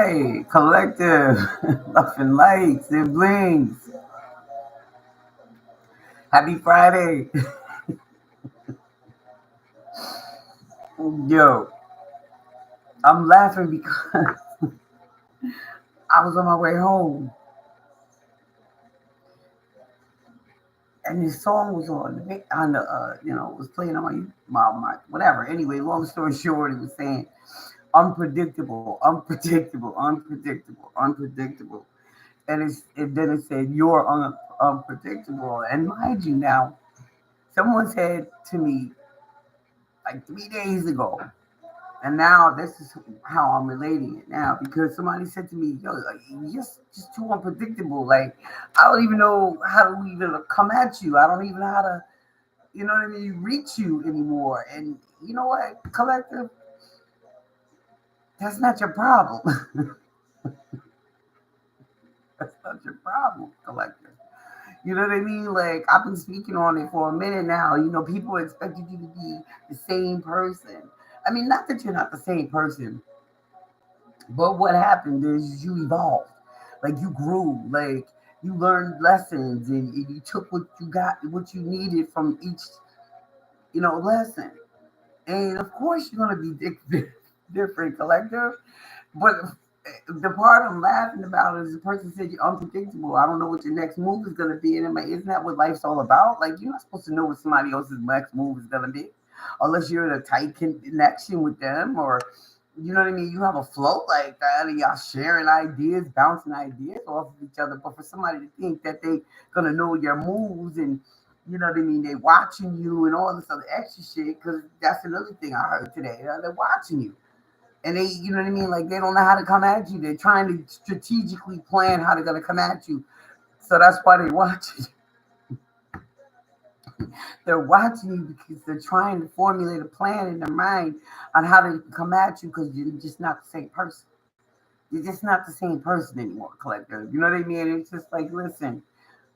right, collective, love and light, siblings. Happy Friday. Yo, I'm laughing because I was on my way home and this song was on the was playing on my whatever. Anyway, long story short, it was saying unpredictable, unpredictable, unpredictable, unpredictable, and then it said you're unpredictable. And mind you, now someone said to me like 3 days ago. And now this is how I'm relating it now because somebody said to me, "Yo, like, you just too unpredictable. Like I don't even know how to even come at you. I don't even know how to, you know what I mean, reach you anymore." And you know what, collective, that's not your problem. That's not your problem, collective. You know what I mean? Like I've been speaking on it for a minute now. You know, people expected you to be the same person. I mean, not that you're not the same person, but what happened is you evolved, like you grew, like you learned lessons, and you took what you got, what you needed from each, lesson. And of course, you're gonna be different, collector. But the part I'm laughing about is the person said you're unpredictable. I don't know what your next move is gonna be, and I'm like, isn't that what life's all about? Like you're not supposed to know what somebody else's next move is gonna be, unless you're in a tight connection with them, or you know what I mean. You have a flow like that, and y'all sharing ideas, bouncing ideas off of each other. But for somebody to think that they gonna know your moves and you know what I mean, they watching you and all this other extra shit, because that's another thing I heard today. They're watching you and they, you know what I mean, like they don't know how to come at you. They're trying to strategically plan how they're gonna come at you. So that's why they watch you. They're watching you because they're trying to formulate a plan in their mind on how to come at you because you're just not the same person. You're just not the same person anymore, collector. You know what I mean? It's just like, listen,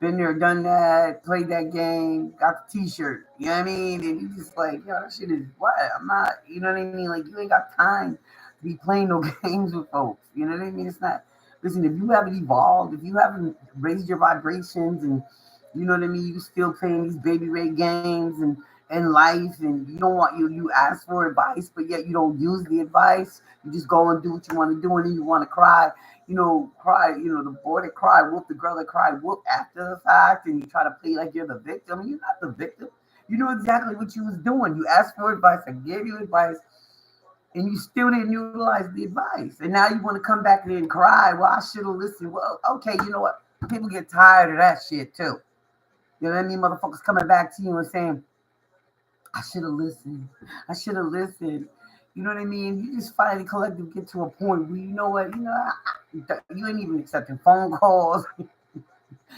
been there, done that, played that game, got the T-shirt. You know what I mean? And you just like, yo, that shit is what? I'm not. You know what I mean? Like you ain't got time to be playing no games with folks. You know what I mean? It's not. Listen, if you haven't evolved, if you haven't raised your vibrations, and you know what I mean, you still playing these baby Ray games and life, and you don't want you ask for advice, but yet you don't use the advice. You just go and do what you want to do, and then you want to cry, cry, the boy that cried, whoop, the girl that cried, whoop, after the fact, and you try to play like you're the victim. You're not the victim. You know exactly what you was doing. You asked for advice, I gave you advice, and you still didn't utilize the advice. And now you want to come back and cry. Well, I should have listened. Well, okay, you know what? People get tired of that shit too. You know what I mean? Motherfuckers coming back to you and saying, I should have listened. I should have listened. You know what I mean? You just finally collective get to a point where you know what? You ain't even accepting phone calls.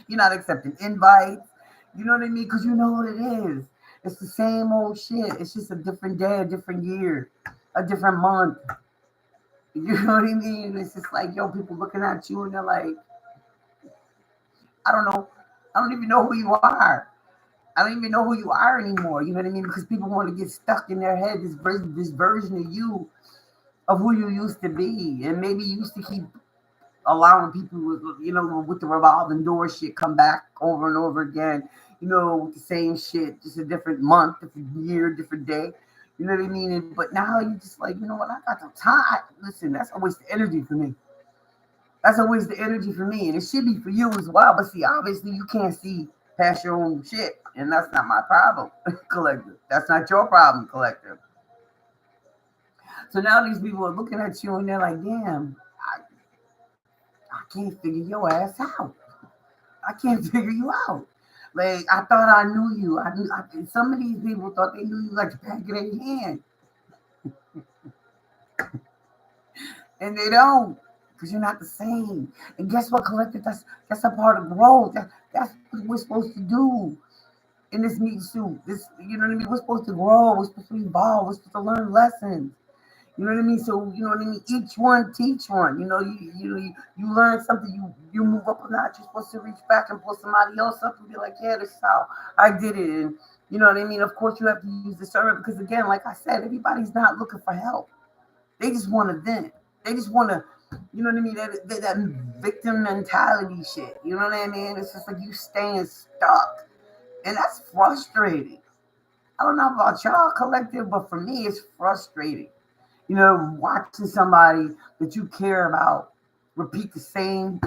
You're not accepting invites. You know what I mean? Because you know what it is. It's the same old shit. It's just a different day, a different year, a different month. You know what I mean? It's just like, yo, people looking at you and they're like, I don't know. I don't even know who you are. I don't even know who you are anymore. You know what I mean? Because people want to get stuck in their head this version of you, of who you used to be, and maybe you used to keep allowing people with the revolving door shit come back over and over again. With the same shit, just a different month, different year, different day. You know what I mean? But now you just like, you know what? I got the time. Listen, that's a waste of energy for me. That's a waste of energy for me, and it should be for you as well. But see, obviously, you can't see past your own shit, and that's not my problem, collective. That's not your problem, collective. So now these people are looking at you, and they're like, "Damn, I can't figure your ass out. I can't figure you out. Like I thought I knew you. Some of these people thought they knew you like the back of their hand, and they don't, because you're not the same. And guess what, collective? That's a part of growth. That's what we're supposed to do in this meat suit. This, you know what I mean? We're supposed to grow. We're supposed to evolve. We're supposed to learn lessons. You know what I mean? So you know what I mean. Each one teach one. You learn something. You move up a notch. You're supposed to reach back and pull somebody else up and be like, yeah, this is how I did it. And you know what I mean. Of course, you have to use discernment because again, like I said, everybody's not looking for help. They just want to vent. They just want to. You know what I mean? That victim mentality shit. You know what I mean? It's just like you staying stuck. And that's frustrating. I don't know about y'all collective, but for me, it's frustrating. You know, watching somebody that you care about repeat the same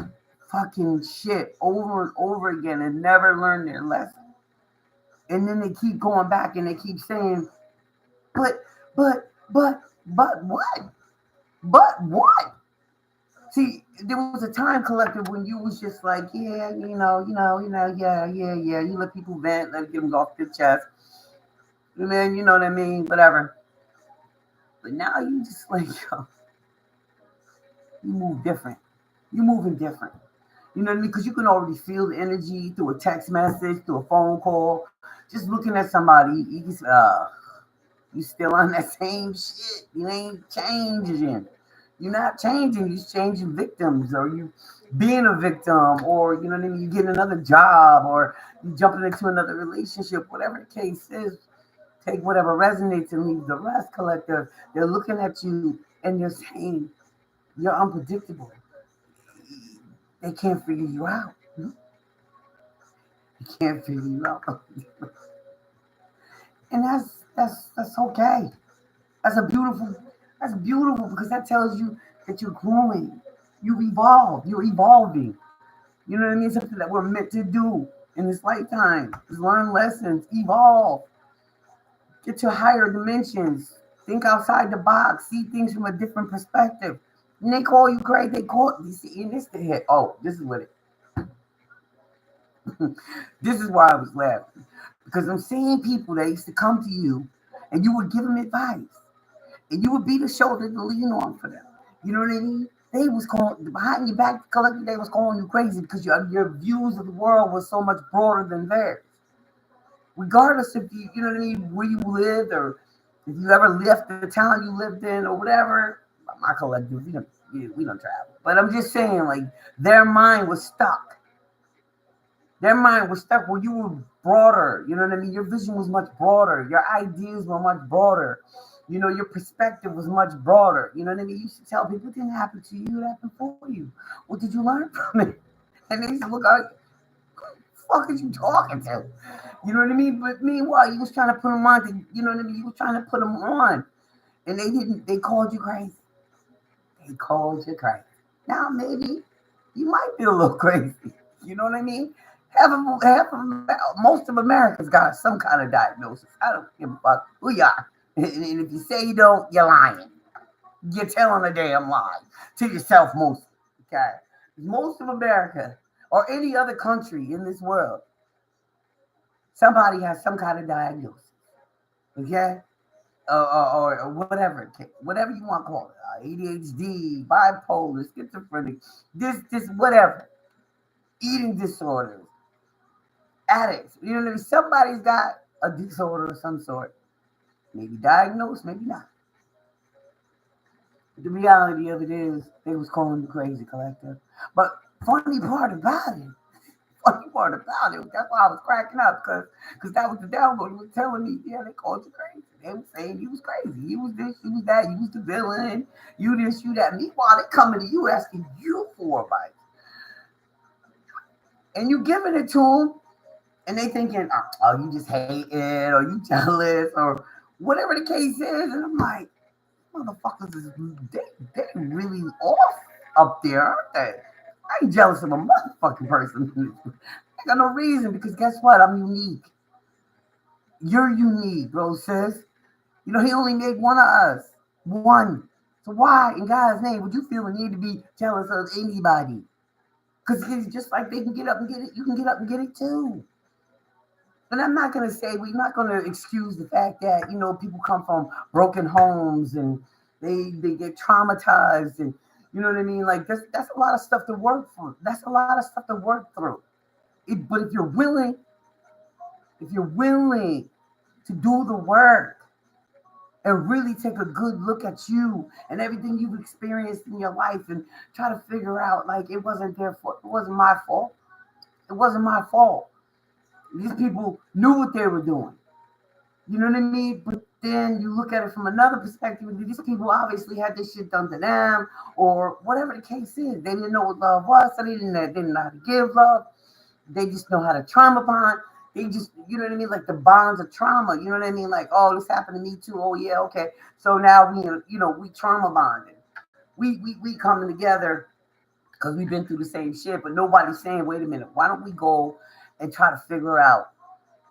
fucking shit over and over again and never learn their lesson. And then they keep going back and they keep saying, but, but what? But what? See, there was a time collective when you was just like, yeah, yeah. You let people vent, let them get off their chest. And then, you know what I mean? Whatever. But now you just like, yo, you move different. You moving different. You know what I mean? Because you can already feel the energy through a text message, through a phone call. Just looking at somebody, you can say, you still on that same shit. You ain't changing. You're not changing. You're changing victims, or you being a victim, or you know what I mean. You getting another job, or you jumping into another relationship. Whatever the case is, take whatever resonates and leave the rest. Collective. They're looking at you and they're saying you're unpredictable. They can't figure you out. They can't figure you out, and that's okay. That's a beautiful. That's beautiful because that tells you that you're growing. You evolve. You're evolving. You know what I mean? Something that we're meant to do in this lifetime is learn lessons, evolve, get to higher dimensions, think outside the box, see things from a different perspective. And they call you great. They call you see in this the head. Oh, this is what it. This is why I was laughing because I'm seeing people that used to come to you, and you would give them advice and you would be the shoulder to lean on for them. You know what I mean? They was calling behind your back, collective. They was calling you crazy because your views of the world was so much broader than theirs. Regardless if you know what I mean, where you lived or if you ever left the town you lived in or whatever. My collective, we don't travel, but I'm just saying, like their mind was stuck. Their mind was stuck where you were broader. You know what I mean? Your vision was much broader. Your ideas were much broader. You know, your perspective was much broader. You know what I mean? You should tell people it didn't happen to you, it happened for you. What did you learn from it? And they used to look like, who the fuck is you talking to? You know what I mean? But meanwhile, you was trying to put them on. You know what I mean? You was trying to put them on. And they didn't, they called you crazy. They called you crazy. Now, maybe you might be a little crazy. You know what I mean? Most of America's got some kind of diagnosis. I don't give a fuck who you are. And if you say you don't, you're lying. You're telling a damn lie to yourself, mostly. Okay? Most of America or any other country in this world, somebody has some kind of diagnosis. Okay? Or whatever you want to call it, ADHD, bipolar, schizophrenic, this, whatever, eating disorders, addicts. You know what I mean? Somebody's got a disorder of some sort. Maybe diagnosed, maybe not. The reality of it is, they was calling you crazy, collective. But funny part about it, that's why I was cracking up because that was the download. He was telling me, yeah, they called you crazy. They were saying you was crazy. You was this, you was that, you was the villain, you this, you that. Meanwhile, they coming to you asking you for advice. And you giving it to them, and they thinking, oh, you just hate it, or you jealous, or whatever the case is. And I'm like, motherfuckers is they really off up there, aren't they? I ain't jealous of a motherfucking person. I got no reason because guess what? I'm unique. You're unique, bro, sis. You know, he only made one of us. One. So why, in God's name, would you feel the need to be jealous of anybody? Because it's just like they can get up and get it, you can get up and get it too. And I'm not gonna say we're not gonna excuse the fact that people come from broken homes and they get traumatized and you know what I mean. Like that's a lot of stuff to work for. That's a lot of stuff to work through. But if you're willing to do the work and really take a good look at you and everything you've experienced in your life and try to figure out like it wasn't their fault, it wasn't my fault. It wasn't my fault. These people knew what they were doing. You know what I mean? But then you look at it from another perspective. These people obviously had this shit done to them, or whatever the case is. They didn't know what love was, so they didn't know how to give love. They just know how to trauma bond. They just, you know what I mean? Like the bonds of trauma. You know what I mean? Like, oh, this happened to me too. Oh yeah, okay. So now we trauma bonded. We coming together because we've been through the same shit, but nobody's saying, wait a minute, why don't we go and try to figure out,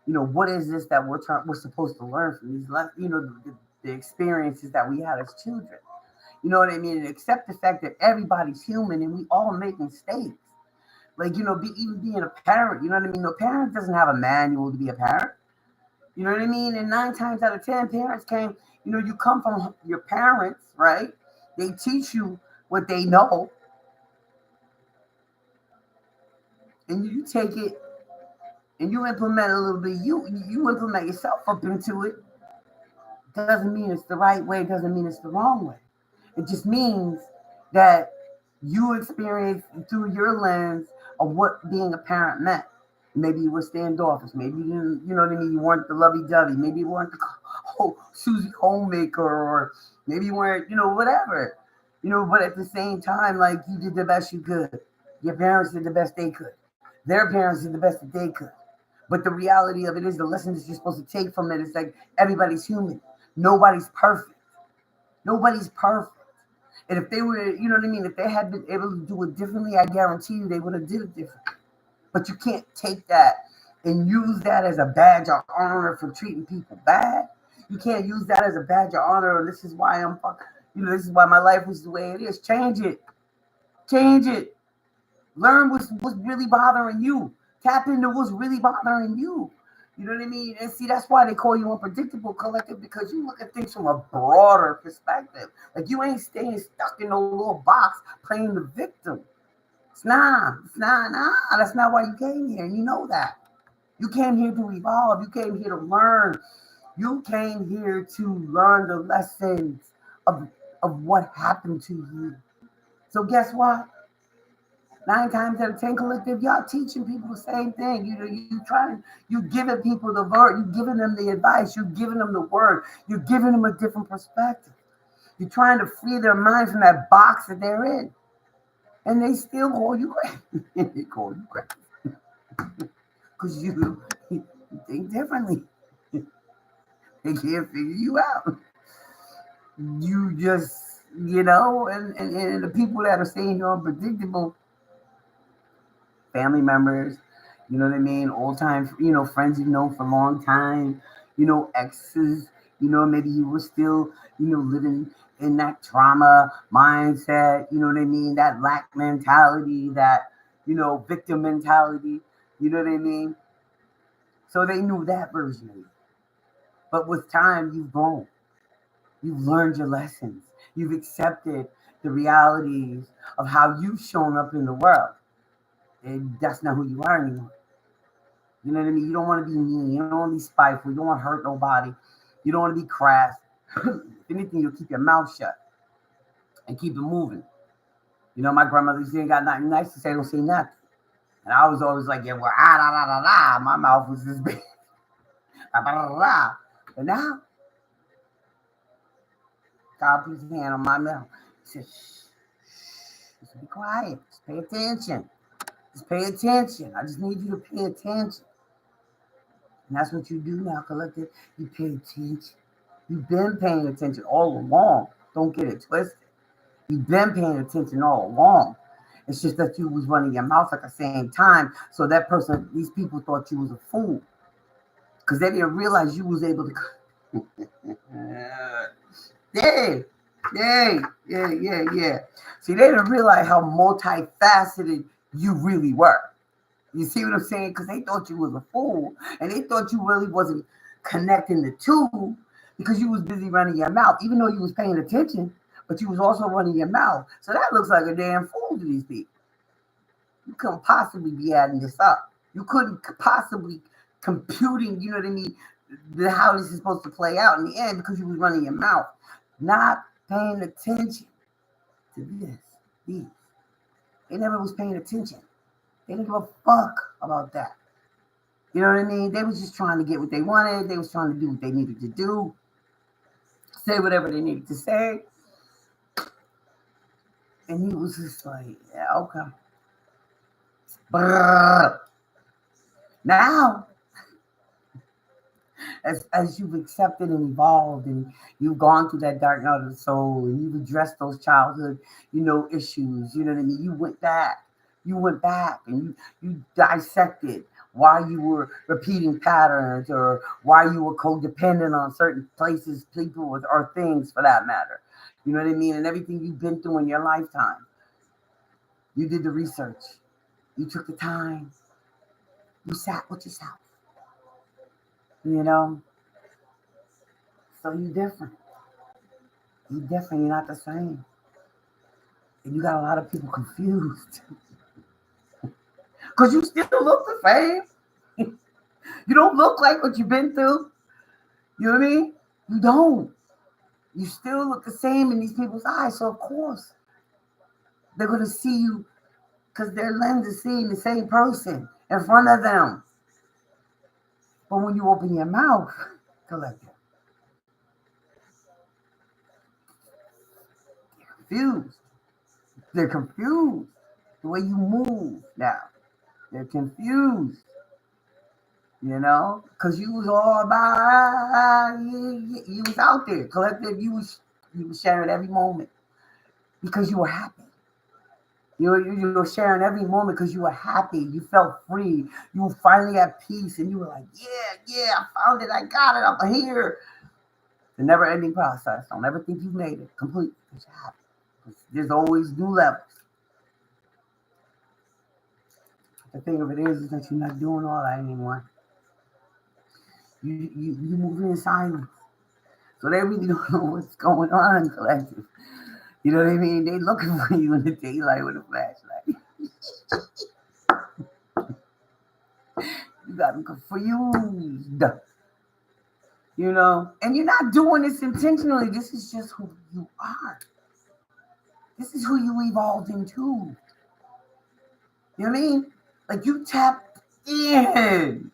what is this that we're supposed to learn from these, the experiences that we had as children. You know what I mean? And accept the fact that everybody's human and we all make mistakes. Like, even being a parent, you know what I mean? No parent doesn't have a manual to be a parent. You know what I mean? And 9 times out of 10, parents came, you come from your parents, right? They teach you what they know, and you take it and you implement a little bit. You implement yourself up into it. Doesn't mean it's the right way. Doesn't mean it's the wrong way. It just means that you experience through your lens of what being a parent meant. Maybe you were standoffish. Maybe you didn't, you know what I mean? You weren't the lovey-dovey. Maybe you weren't the Susie homemaker, or maybe you weren't, whatever. But at the same time, like, you did the best you could. Your parents did the best they could. Their parents did the best that they could. But the reality of it is the lesson that you're supposed to take from it is like everybody's human. Nobody's perfect. Nobody's perfect. And if they were, you know what I mean, if they had been able to do it differently, I guarantee you they would have did it differently. But you can't take that and use that as a badge of honor for treating people bad. You can't use that as a badge of honor. Or this is why this is why my life is the way it is. Change it. Change it. Learn what's really bothering you. Tap into what's really bothering you. You know what I mean? And see, that's why they call you Unpredictable Collective, because you look at things from a broader perspective. Like, you ain't staying stuck in no little box playing the victim. Nah. That's not why you came here, and you know that. You came here to evolve. You came here to learn. You came here to learn the lessons of what happened to you. So guess what? 9 times out of 10, collective, y'all teaching people the same thing. You giving people the word, you giving them the advice, you giving them the word, you're giving them a different perspective. You're trying to free their mind from that box that they're in. And they still call you crazy. They call you crazy. Because you think differently. They can't figure you out. You just, and the people that are saying you're unpredictable, family members, you know what I mean? Old time, friends you've known for a long time, exes, maybe you were still, living in that trauma mindset, you know what I mean? That lack mentality, that, victim mentality, you know what I mean? So they knew that version of you. But with time, you've grown. You've learned your lessons. You've accepted the realities of how you've shown up in the world. And that's not who you are anymore. You know what I mean? You don't want to be mean. You don't want to be spiteful. You don't want to hurt nobody. You don't want to be crass. If anything, you'll keep your mouth shut and keep it moving. My grandmother used to ain't got nothing nice to say, don't say nothing. And I was always like, yeah, well, my mouth was this big. But now, God puts his hand on my mouth. He said, shh, just be quiet. Just pay attention. Just pay attention. I just need you to pay attention. And that's what you do now, collective. You pay attention. You've been paying attention all along. Don't get it twisted. You've been paying attention all along. It's just that you was running your mouth at the same time. So these people thought you was a fool. Because they didn't realize you was able to. Yeah. See, they didn't realize how multifaceted you really were. You see what I'm saying? Because they thought you was a fool, and they thought you really wasn't connecting the two because you was busy running your mouth, even though you was paying attention, but you was also running your mouth. So that looks like a damn fool to these people. You couldn't possibly be adding this up. You couldn't possibly computing, you know what I mean, how this is supposed to play out in the end because you was running your mouth, not paying attention to this. They never was paying attention. They didn't give a fuck about that. You know what I mean? They was just trying to get what they wanted. They was trying to do what they needed to do. say whatever they needed to say. And he was just like, yeah, okay. Brrr. Now, as you've accepted and evolved and you've gone through that dark night of the soul and you've addressed those childhood, issues, you know what I mean? You went back and you dissected why you were repeating patterns or why you were codependent on certain places, people, or things for that matter. You know what I mean? And everything you've been through in your lifetime. You did the research. You took the time. You sat with yourself. You know? So you different. You different. You're not the same. And you got a lot of people confused. Because you still look the same. You don't look like what you've been through. You know what I mean? You don't. You still look the same in these people's eyes. So of course, they're going to see you because their lens is seeing the same person in front of them. But when you open your mouth, collective, confused. They're confused. The way you move now. They're confused. Because you was all about, you was out there. Collective, you was sharing every moment because you were happy. You were sharing every moment because you were happy. You felt free. You were finally at peace. And you were like, yeah, I found it. I got it. I'm here. The never-ending process. Don't ever think you've made it complete. Because you're happy. There's always new levels. The thing of it is that you're not doing all that anymore. You moving in silence. So they really don't know what's going on, collective. You know what I mean? They looking for you in the daylight with a flashlight. You got them confused. And you're not doing this intentionally. This is just who you are. This is who you evolved into. You know what I mean? Like you tapped in,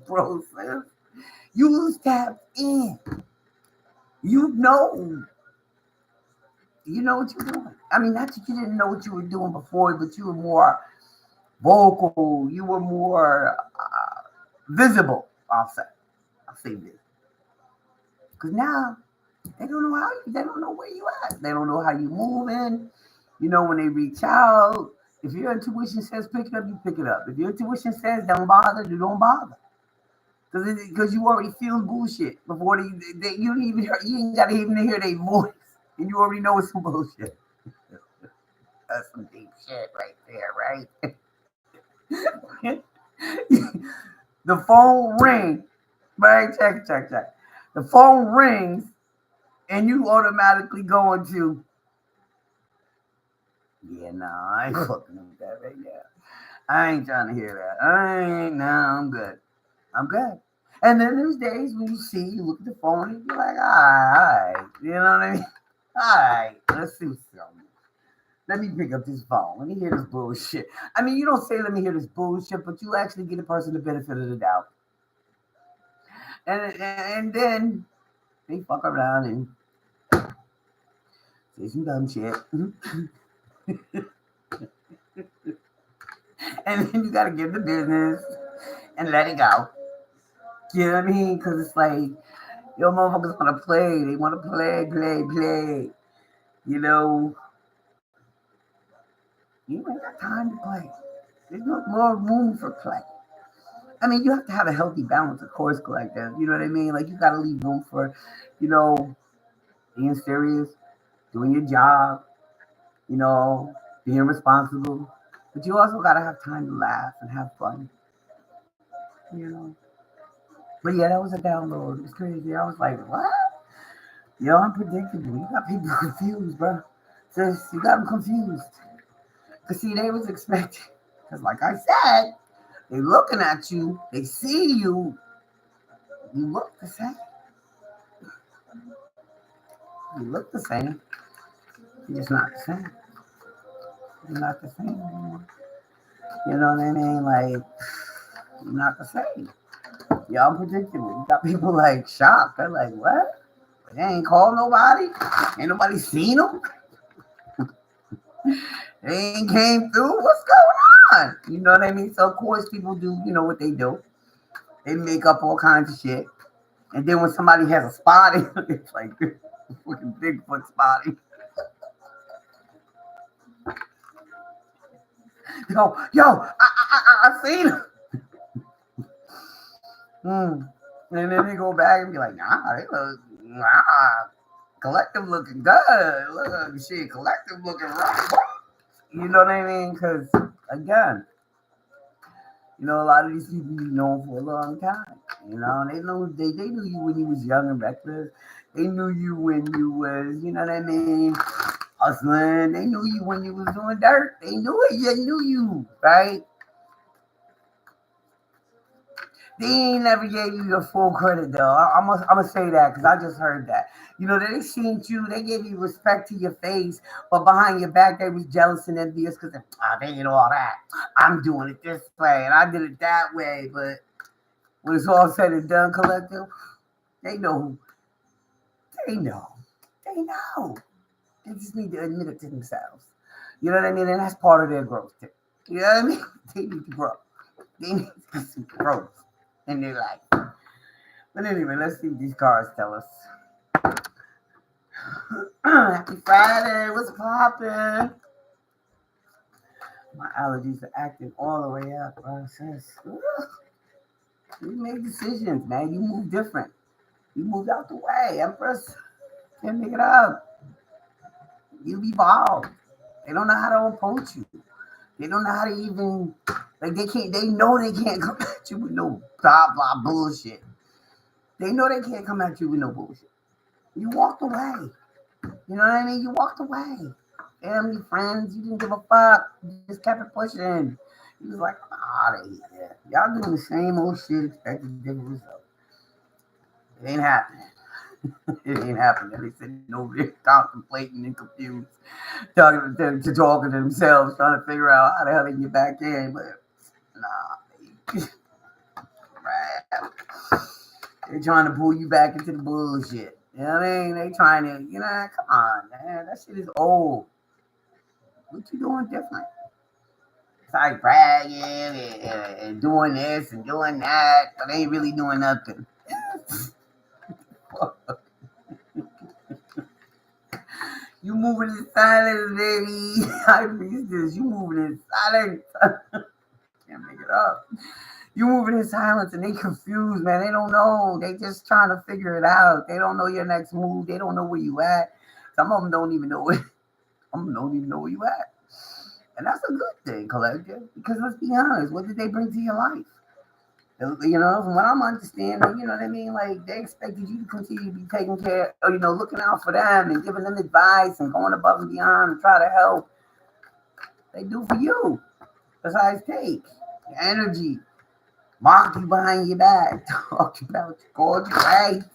process. You was tapped in. You know what you're doing. I mean, not that you didn't know what you were doing before, but you were more vocal. You were more visible. I'll say this. Because now they don't know where you at. They don't know how you moving. When they reach out, if your intuition says pick it up, you pick it up. If your intuition says don't bother, you don't bother. Because you already feel bullshit before you don't even hear, you ain't got to even hear their voice, and you already know it's some bullshit. That's some deep shit right there, right? The phone rings, right? Check. The phone rings, and you automatically go into, I ain't fucking with that right now. I ain't trying to hear that. I'm good. And then there's days when you look at the phone and you're like, all right. You know what I mean? All right, let's do something. Let me pick up this phone. Let me hear this bullshit. I mean, you don't say let me hear this bullshit, but you actually give the person the benefit of the doubt. And then they fuck around and say some dumb shit. And then you gotta give the business and let it go. You know what I mean? Because it's like, your motherfuckers want to play. They want to play. You ain't got time to play. There's no more room for play. I mean, you have to have a healthy balance, of course, collective. You know what I mean? Like, you got to leave room for, being serious, doing your job, being responsible. But you also got to have time to laugh and have fun. But yeah, that was a download. It was crazy. I was like, what? Unpredictable. You got people confused, bro. Sis, you got them confused. Because, see, they was expecting. Because, like I said, they looking at you. They see you. You look the same. You're just not the same. You're not the same anymore. You know what I mean? Like, you're not the same. You're unpredictable. You got people, like, shocked. They're like, what? They ain't called nobody. Ain't nobody seen them. They ain't came through. What's going on? You know what I mean? So of course people do, what they do. They make up all kinds of shit. And then when somebody has a spotting, it's like fucking Bigfoot spotting. I seen him. And then they go back and be like, collective looking good. Look, shit, collective looking rough. You know what I mean? Because, again, a lot of these people you know for a long time. They knew you when you was young and reckless. They knew you when you was, you know what I mean, hustling. They knew you when you was doing dirt. They knew it. They knew you, right? They ain't never gave you your full credit though. I'm gonna say that because I just heard that. They seen you, they gave you respect to your face, but behind your back they was jealous and envious because they ain't all that. I'm doing it this way and I did it that way. But when it's all said and done, collective, they know who. They know. They know. They just need to admit it to themselves. You know what I mean? And that's part of their growth too. You know what I mean? They need to grow. They need to get some growth in their life. But anyway, let's see what these cards tell us. Happy Friday. What's poppin'? My allergies are acting all the way up. You made decisions, man. You moved different. You moved out the way. Empress. Can't make it up. You evolved. They don't know how to approach you. They don't know how to even, they know they can't come at you with no blah, blah bullshit. They know they can't come at you with no bullshit. You walked away. You know what I mean? You walked away. Family, friends, you didn't give a fuck. You just kept it pushing. You was like, out of here. Y'all doing the same old shit, expecting different results. It ain't happening. It ain't happening. They sitting over there contemplating and confused, talking to themselves, trying to figure out how the hell they get back in. But nah, they're trying to pull you back into the bullshit. You know what I mean? They trying to, come on, man. That shit is old. What you doing different? It's like bragging and doing this and doing that, but they ain't really doing nothing. You moving in silence, baby. I read this. You moving in silence. Can't make it up. You moving in silence and they confused, man. They don't know. They just trying to figure it out. They don't know your next move. They don't know where you at. Some of them don't even know it. Some of them don't even know where you at. And that's a good thing, collective. Because let's be honest, what did they bring to your life? From what I'm understanding, you know what I mean? Like, they expected you to continue to be taking care, or, looking out for them and giving them advice and going above and beyond and try to help. They do for you. Besides take your energy, mock you behind your back, talk about you, called you crazy.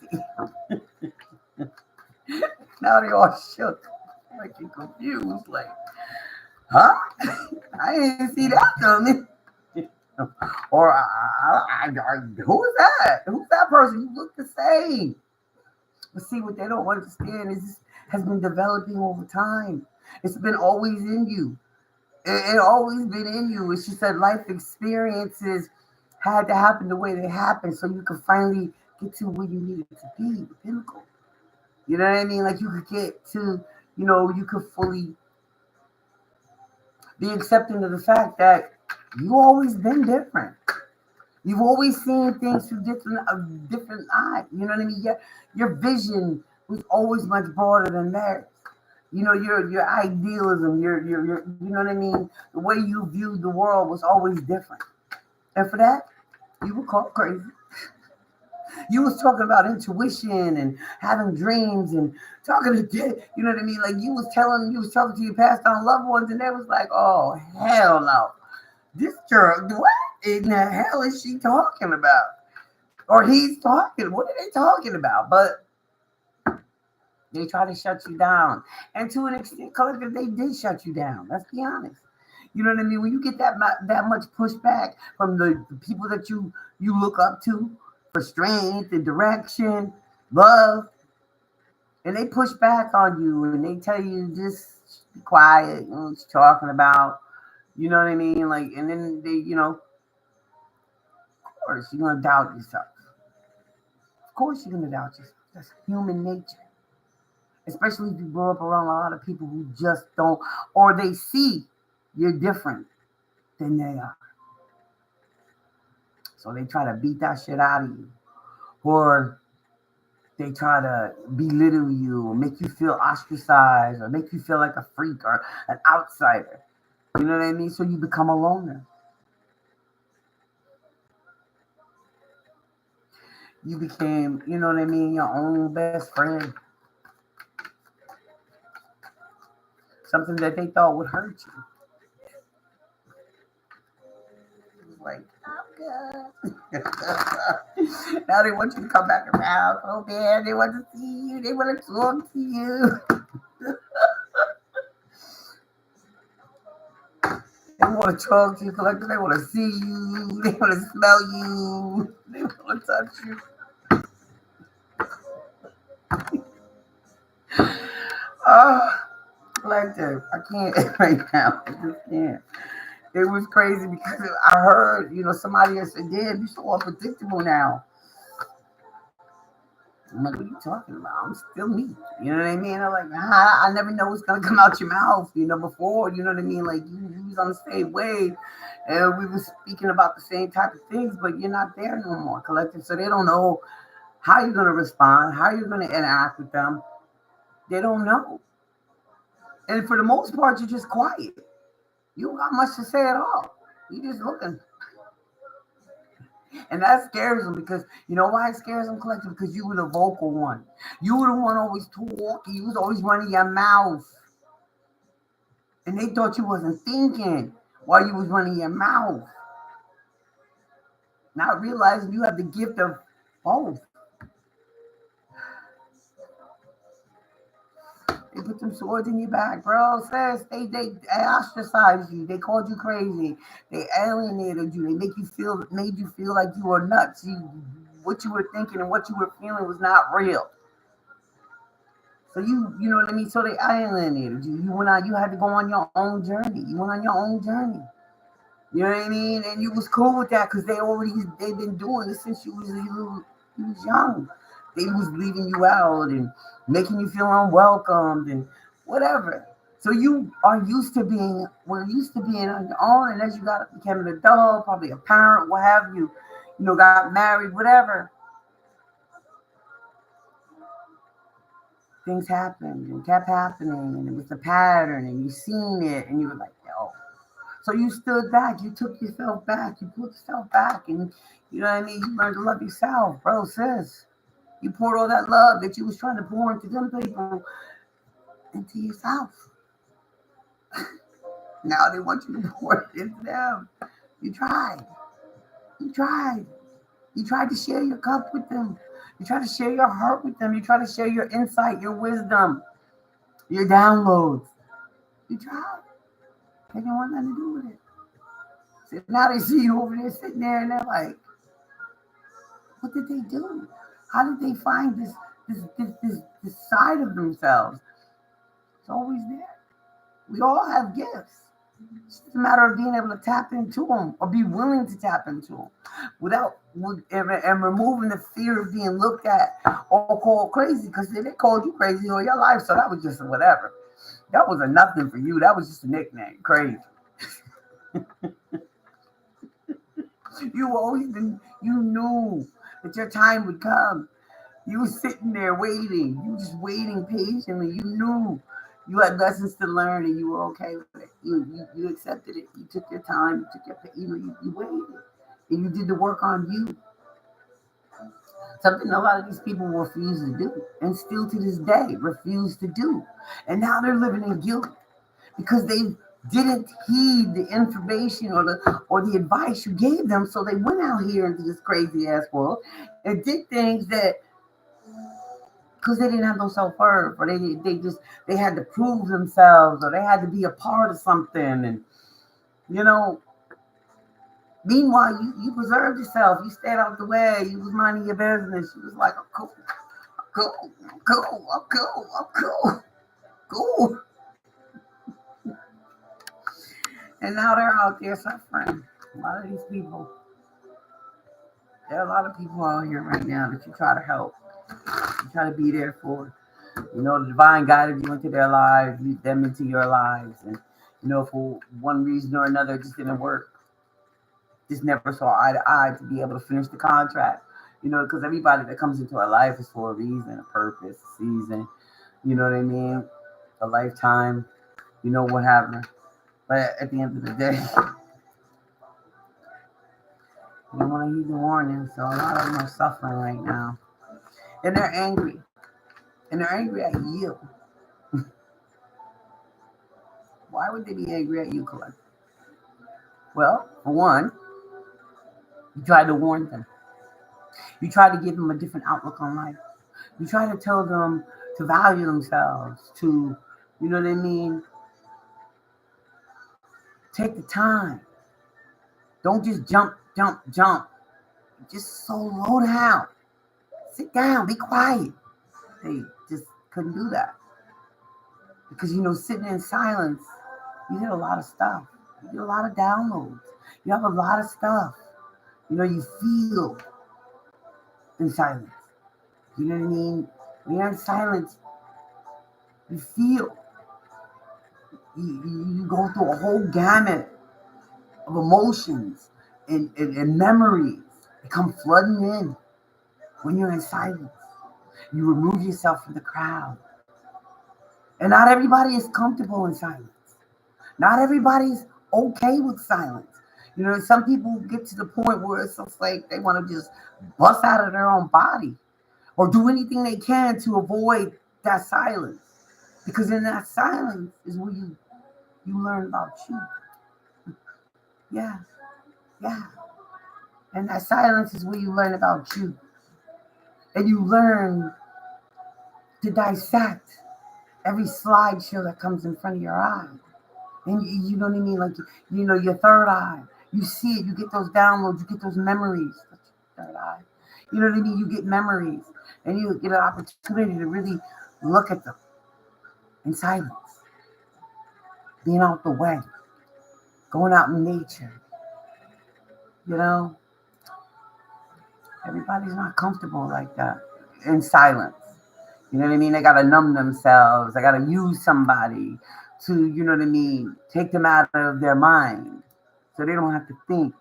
Now they all shook, like you confused, like, huh? I didn't see that coming. Or who is that? Who's that person? You look the same. But see, what they don't understand is this has been developing over time. It's been always in you. It always been in you. It's just that life experiences had to happen the way they happened so you could finally get to where you needed to be, the pinnacle. You know what I mean? Like you could get to, you could fully be accepting of the fact that you always been different. You've always seen things through different eyes. You know what I mean? Your vision was always much broader than theirs. Your idealism, your you know what I mean? The way you viewed the world was always different. And for that, you were called crazy. You was talking about intuition and having dreams and talking to you know what I mean? Like you was talking to your past on loved ones, and they was like, oh hell no. This girl, what in the hell is she talking about? Or he's talking. What are they talking about? But they try to shut you down. And to an extent, collective, they did shut you down. Let's be honest. You know what I mean? When you get that much pushback from the people that you look up to for strength and direction, love, And they push back on you and they tell you just be quiet, you know what you're talking about. You know what I mean? Like, and then they, of course you're gonna doubt yourself. Of course you're gonna doubt yourself. That's human nature. Especially if you grow up around a lot of people who just don't, or they see you're different than they are. So they try to beat that shit out of you. Or they try to belittle you or make you feel ostracized or make you feel like a freak or an outsider. You know what I mean? So you become a loner. You became, you know what I mean, your own best friend. Something that they thought would hurt you. Like, I'm good. Now they want you to come back around. Oh man, they want to see you. They want to talk to you. They want to talk to you, collector. They want to see you. They want to smell you. They want to touch you. Oh, collector, I can't right now. I just can't. It was crazy because I heard, somebody else said, "Damn, you're so unpredictable now." I'm like, "What are you talking about? I'm still me." You know what I mean? I'm like, I never know what's gonna come out your mouth. Before, you know what I mean? Like you was on the same wave, and we were speaking about the same type of things, but you're not there no more, collective. So they don't know how you're gonna respond, how you're gonna interact with them. They don't know, and for the most part, you're just quiet. You don't got much to say at all. You just looking. And that scares them because you know why it scares them, collective? Because you were the vocal one. You were the one always talking. You was always running your mouth. And they thought you wasn't thinking while you was running your mouth. Not realizing you have the gift of both. They put some swords in your back, bro. Says they ostracized you. They called you crazy. They alienated you. They made you feel like you were nuts. What you were thinking and what you were feeling was not real. So you know what I mean? So they alienated you. You went out, you had to go on your own journey. You went on your own journey. You know what I mean? And you was cool with that because they've been doing it since you was young. They was leaving you out and making you feel unwelcomed and whatever. So we're used to being on your own, and as you became an adult, probably a parent, what have you, got married, whatever. Things happened and kept happening, and it was a pattern, and you seen it, and you were like, yo. So you stood back, you took yourself back, you put yourself back, and you know what I mean? You learned to love yourself, bro, sis. You poured all that love that you was trying to pour into them people into yourself. Now they want you to pour it into them. You tried. You tried. You tried to share your cup with them. You tried to share your heart with them. You tried to share your insight, your wisdom, your downloads. You tried. They didn't want nothing to do with it. So now they see you over there sitting there and they're like, what did they do? How did they find this side of themselves? It's always there. We all have gifts. It's just a matter of being able to tap into them or be willing to tap into them and removing the fear of being looked at or called crazy because they called you crazy all your life. So that was just whatever. That was a nothing for you. That was just a nickname. Crazy. You knew that your time would come. You were sitting there waiting. You were just waiting patiently. You knew you had lessons to learn and you were okay with it. You accepted it. You took your time. You took you waited. And you did the work on you. Something a lot of these people refuse to do. And still to this day refuse to do. And now they're living in guilt because they didn't heed the information or the advice you gave them. So they went out here into this crazy ass world and did things that because they didn't have no self-worth or they had to prove themselves or they had to be a part of something. And meanwhile you preserved yourself. You stayed out the way. You was minding your business. You was like, oh, cool. cool, I'm cool, I'm cool, I'm cool, cool. And now they're out there suffering. A lot of these people, there are a lot of people out here right now that you try to help, you try to be there for. You know, the divine guided you into their lives, lead them into your lives. And, you know, for one reason or another, it just didn't work. Just never saw eye to eye to be able to finish the contract. You know, because everybody that comes into our life is for a reason, a purpose, a season. You know what I mean? A lifetime. You know what happened. But at the end of the day, you don't want to heed the warning. So a lot of them are suffering right now. And they're angry. And they're angry at you. Why would they be angry at you, Colette? Well, for one, you try to warn them. You try to give them a different outlook on life. You try to tell them to value themselves, to, you know what I mean, take the time. Don't just jump, jump, jump. Just slow down. Sit down, be quiet. They just couldn't do that. Because, you know, sitting in silence, you get a lot of stuff. You get a lot of downloads. You have a lot of stuff. You know, you feel in silence. You know what I mean? When you're in silence, you feel. You go through a whole gamut of emotions and memories. They come flooding in when you're in silence. You remove yourself from the crowd. And not everybody is comfortable in silence. Not everybody's okay with silence. You know, some people get to the point where it's just like they want to just bust out of their own body or do anything they can to avoid that silence. Because in that silence is where you learn about you. Yeah, yeah. And that silence is where you learn about you. And you learn to dissect every slideshow that comes in front of your eye. And you know what I mean? Like, you know, your third eye. You see it, you get those downloads, you get those memories. Third eye. You know what I mean? You get memories. And you get an opportunity to really look at them in silence. Being out the way. Going out in nature. You know? Everybody's not comfortable like that. In silence. You know what I mean? They gotta numb themselves. They gotta use somebody to, you know what I mean, take them out of their mind. So they don't have to think,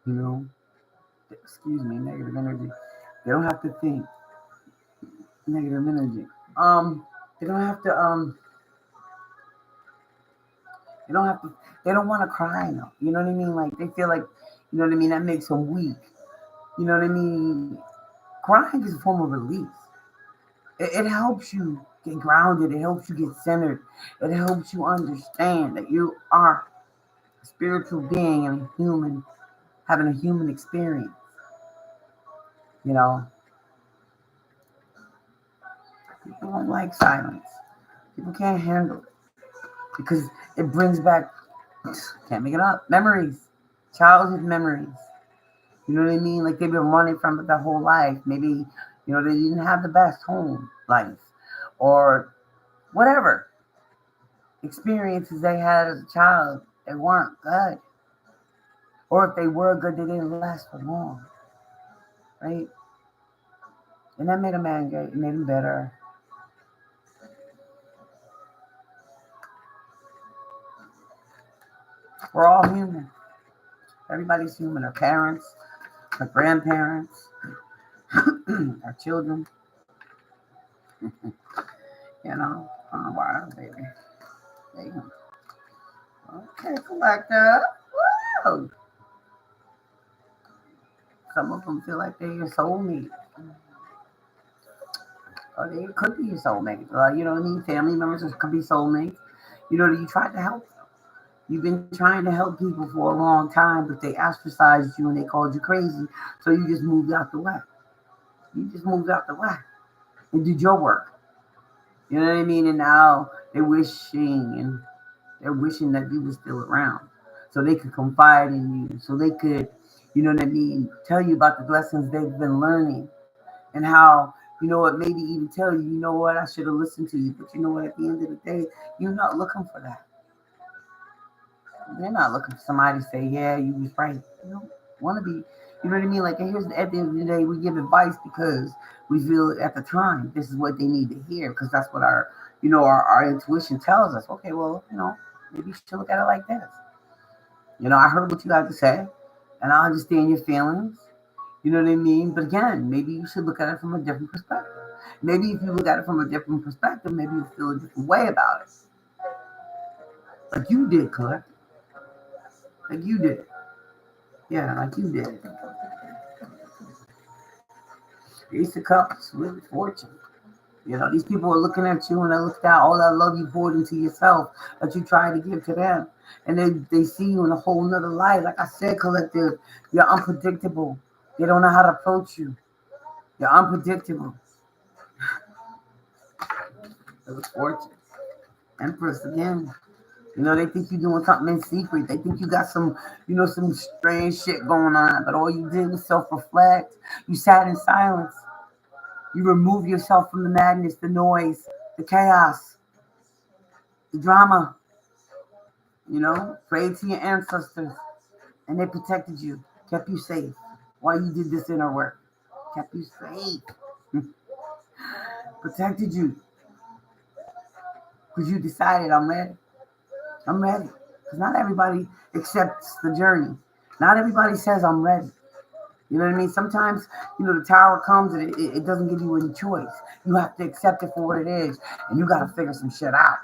you know. Excuse me, negative energy. They don't have to think. Negative energy. They don't have to they don't have to they don't want to cry now. You know what I mean? Like they feel like, you know what I mean, that makes them weak. You know what I mean? Crying is a form of release. It helps you get grounded. It helps you get centered. It helps you understand that you are a spiritual being and a human, having a human experience. You know, people don't like silence. People can't handle it because it brings back, can't make it up, memories, childhood memories. You know what I mean? Like they've been running from it their whole life. Maybe, you know, they didn't have the best home life or whatever experiences they had as a child. They weren't good. Or if they were good, they didn't last for long. Right? And that made them angry. It made them bitter. We're all human. Everybody's human. Our parents, our grandparents, our children. You know, wow, baby. Baby. Okay, collector. Woo! Some of them feel like they're your soulmate. Or they could be your soulmate. You know what I mean? Family members could be soulmates. You know, you try to help. You've been trying to help people for a long time, but they ostracized you and they called you crazy. So you just moved out the way. You just moved out the way and did your work. You know what I mean? And now they're wishing that you were still around. So they could confide in you. So they could, you know what I mean, tell you about the lessons they've been learning and how You know what? Maybe even tell you, you know what? I should have listened to you. But you know what? At the end of the day, you're not looking for that. They're not looking for somebody to say, yeah, you was right. You don't want to be, you know what I mean? Like, here's at the end of the day, we give advice because we feel at the time this is what they need to hear because that's what our, our intuition tells us. Okay, well, maybe you should look at it like this. I heard what you had to say, and I understand your feelings. You know what I mean? But again, maybe you should look at it from a different perspective. Maybe if you look at it from a different perspective, maybe you feel a different way about it. Like you did, Colette. Like you did. Yeah, like you did. Ace of Cups with fortune. These people are looking at you and they look at all that love you poured into yourself that you try to give to them. And they see you in a whole nother light. Like I said, Collective, you're unpredictable. They don't know how to approach you. You're unpredictable. It was fortune. Empress again. They think you're doing something in secret. They think you got some strange shit going on. But all you did was self-reflect. You sat in silence. You remove yourself from the madness, the noise, the chaos, the drama. Prayed to your ancestors, and they protected you, kept you safe while you did this inner work. Kept you safe, protected you, because you decided, I'm ready. I'm ready. Because not everybody accepts the journey. Not everybody says, I'm ready. You know what I mean? Sometimes, the tower comes and it doesn't give you any choice. You have to accept it for what it is, and you got to figure some shit out.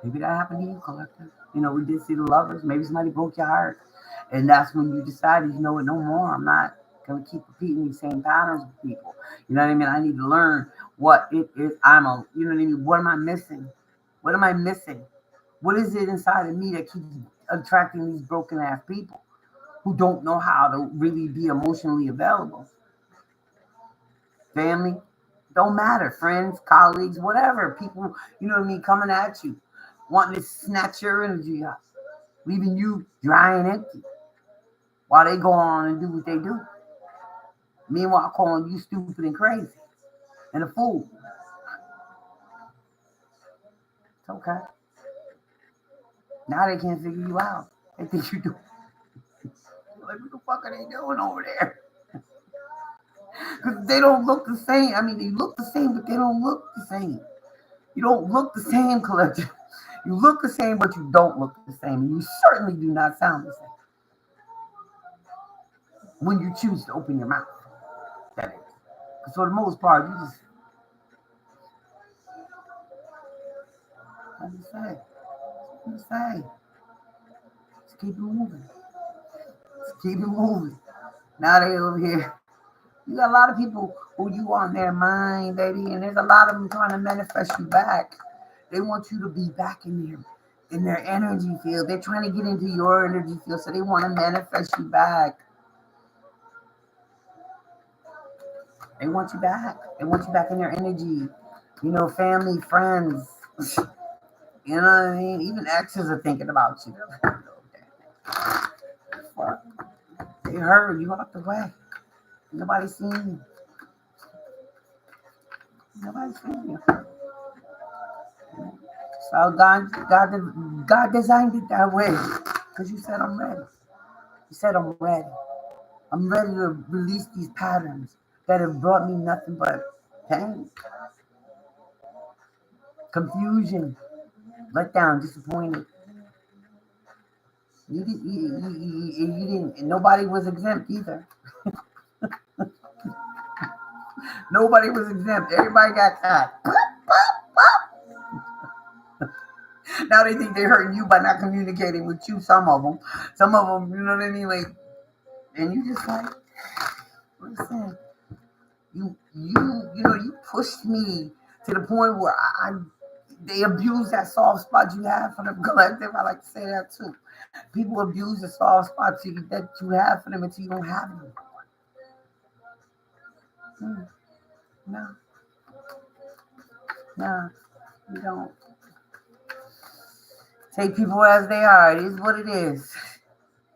Maybe that happened to you, Collective. We did see the lovers. Maybe somebody broke your heart. And that's when you decided, no more. I'm not going to keep repeating these same patterns with people. You know what I mean? I need to learn what it is you know what I mean? What am I missing? What am I missing? What is it inside of me that keeps attracting these broken ass people who don't know how to really be emotionally available? Family, don't matter. Friends, colleagues, whatever. People, coming at you, wanting to snatch your energy up, leaving you dry and empty while they go on and do what they do. Meanwhile, calling you stupid and crazy and a fool. It's okay. Now they can't figure you out. They think you do. Like, what the fuck are they doing over there? Because they don't look the same. I mean, they look the same, but they don't look the same. You don't look the same, Collective. You look the same, but you don't look the same. And you certainly do not sound the same. When you choose to open your mouth. That is. Because for the most part, you just... What do you say? What do you say? Just keep it moving. Just keep it moving. Now they over here. You got a lot of people who you on their mind, baby, and there's a lot of them trying to manifest you back. They want you to be back in their energy field. They're trying to get into your energy field, so they want to manifest you back. They want you back. They want you back in their energy. Family, friends. You know what I mean? Even exes are thinking about you. They heard you walked away. Nobody seen you. Nobody seen you. So God designed it that way. Because you said, I'm ready. You said, I'm ready. I'm ready to release these patterns that have brought me nothing but pain, confusion, let down, disappointed. You didn't, nobody was exempt either. Nobody was exempt. Everybody got caught. Now they think they're hurting you by not communicating with you. Some of them, you know what I mean? Like, and you just like, listen, you pushed me to the point where they abuse that soft spot you have for the Collective. I like to say that too. People abuse the soft spots that you have for them until you don't have them. No, you don't. Take people as they are. It is what it is.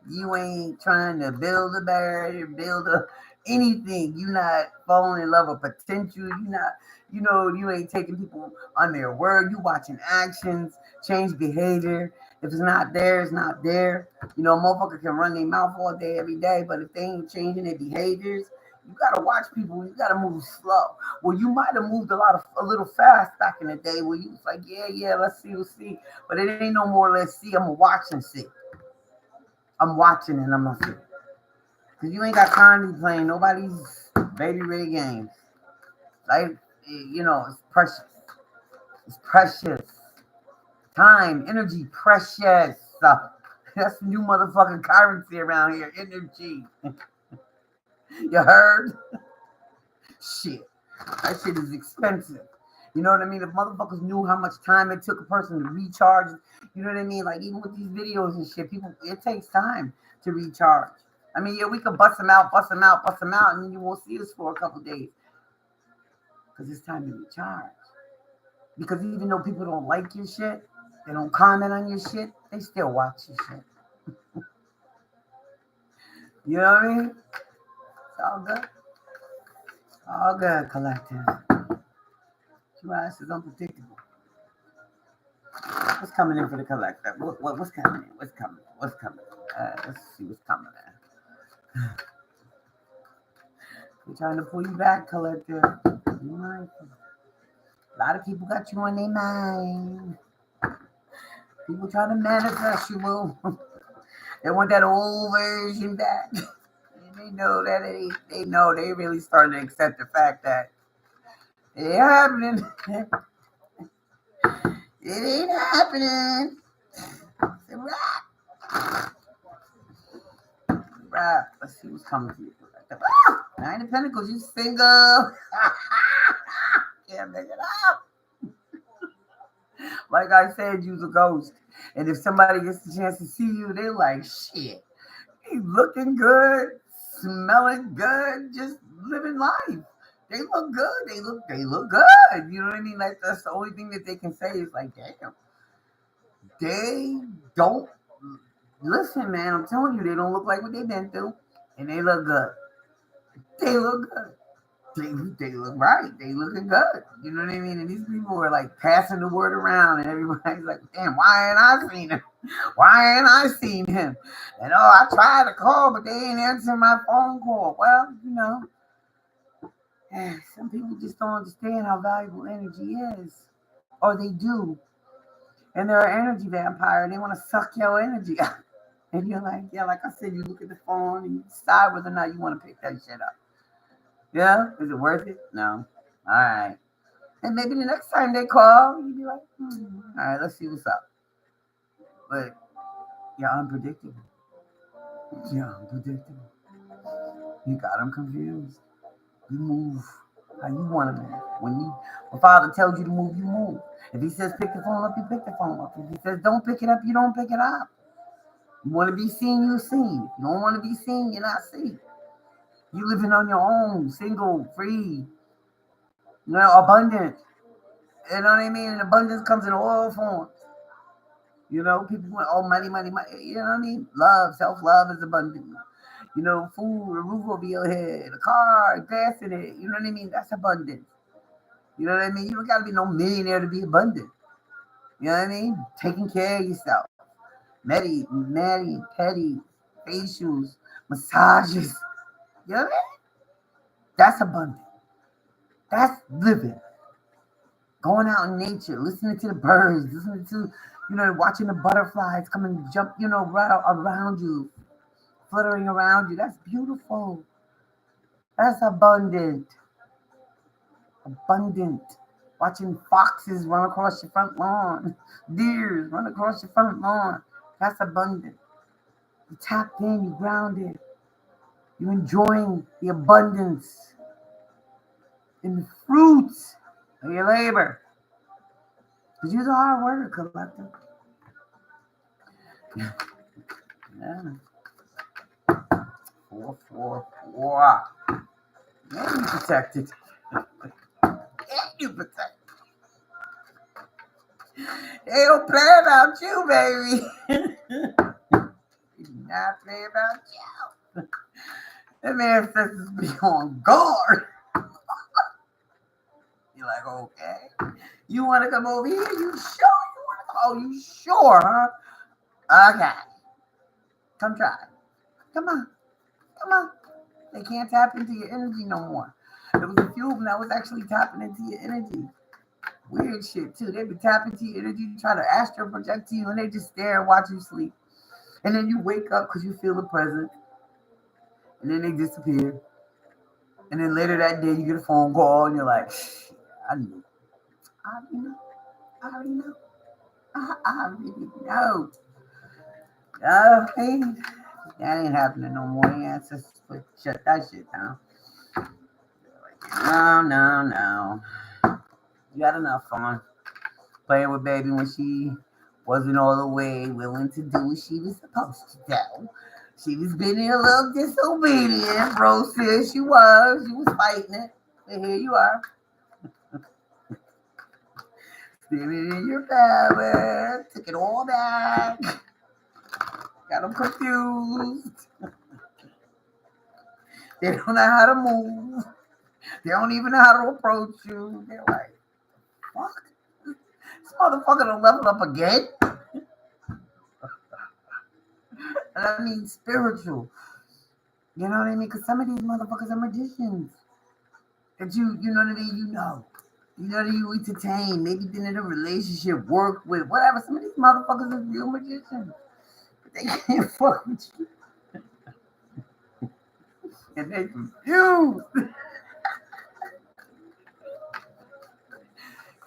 You ain't trying to build a barrier, build a anything. You not falling in love with potential. You not, you ain't taking people on their word. You watching actions, change behavior. If it's not there, it's not there. A motherfucker can run their mouth all day, every day, but if they ain't changing their behaviors, you gotta watch people. You gotta move slow. Well, you might have moved a little fast back in the day where you was like, yeah, let's see. But it ain't no more let's see. I'm gonna watch and see. I'm watching and I'm gonna see. Cause you ain't got time to be playing nobody's baby Ray games. Like, it's precious. It's precious. Time, energy, precious. That's the new motherfucking currency around here. Energy. You heard? Shit. That shit is expensive. You know what I mean? If motherfuckers knew how much time it took a person to recharge, you know what I mean? Like, even with these videos and shit, it takes time to recharge. I mean, yeah, we could bust them out, and then you won't see us for a couple days. Because it's time to recharge. Because even though people don't like your shit, they don't comment on your shit, they still watch your shit. You know what I mean? It's all good. All good, collective. Your ass is unpredictable. What's coming in for the collective? What's coming in? What's coming? Let's see what's coming in. They're trying to pull you back, collective. Be mindful. A lot of people got you on their mind. People trying to manifest you, boo. They want that old version back. And they know that they really starting to accept the fact that it ain't happening. It ain't happening. It's a wrap. Wrap. Let's see what's coming to you. Nine of Pentacles, you single. Can't make it up. Like I said, you's a ghost. And if somebody gets the chance to see you, they're like, shit. He's looking good, smelling good, just living life. They look good. They look good. You know what I mean? Like, that's the only thing that they can say is like, damn. They don't listen, man. I'm telling you, they don't look like what they've been through. And they look good. They look good. They look right. They looking good. You know what I mean? And these people are like passing the word around, and everybody's like, damn, why ain't I seen him? Why ain't I seen him? And I tried to call, but they ain't answering my phone call. Well, some people just don't understand how valuable energy is. Or they do. And they're an energy vampire. They want to suck your energy out. And you're like, yeah, like I said, you look at the phone and you decide whether or not you want to pick that shit up. Yeah? Is it worth it? No. All right. And maybe the next time they call, you'll be like, all right, let's see what's up. But you're unpredictable. You're unpredictable. You got them confused. You move how you want to move. When Father tells you to move, you move. If he says pick the phone up, you pick the phone up. If he says don't pick it up, you don't pick it up. You want to be seen, you're seen. If you don't want to be seen, you're not seen. You living on your own, single, free, abundant. You know what I mean? And abundance comes in all forms. People want money, money, money. You know what I mean? Love, self-love is abundant. Food, a roof over your head, a car, gas in it. You know what I mean? That's abundant. You know what I mean? You don't got to be no millionaire to be abundant. You know what I mean? Taking care of yourself. Petty, facials, massages. You know what I mean? That's abundant. That's living. Going out in nature, listening to the birds, listening to, watching the butterflies come and jump, right around you, fluttering around you. That's beautiful. That's abundant. Abundant. Watching foxes run across your front lawn, deers run across your front lawn. That's abundant. You tapped in, you grounded. You're enjoying the abundance in the fruits of your labor. Because you're the hard worker, collective. Yeah. 444. And you protected. And you protected. They don't play about you, baby. They do not play about you. Them ancestors be on guard. You're like, okay. You want to come over here? You sure? Oh, you sure, huh? Okay. Come try. Come on. Come on. They can't tap into your energy no more. There was a few of them that was actually tapping into your energy. Weird shit, too. They be tapping into your energy, try to astral project to you, and they just stare and watch you sleep. And then you wake up because you feel the presence. And then they disappear. And then later that day, you get a phone call, and you're like, I knew. I already know. I already know. I already know. Okay. That ain't happening no more. The ancestors shut that shit down. No. You had enough fun playing with baby when she wasn't all the way willing to do what she was supposed to do. She was being a little disobedient. Rose said she was. You was fighting it. But here you are. Standing in your power. Took it all back. Got them confused. They don't know how to move. They don't even know how to approach you. They're like, fuck. This motherfucker done level up again. And I mean spiritual. You know what I mean? Because some of these motherfuckers are magicians. That you know what I mean? You know that you entertain. Maybe been in a relationship, work with, whatever. Some of these motherfuckers are real magicians. But they can't fuck with you. And they confused.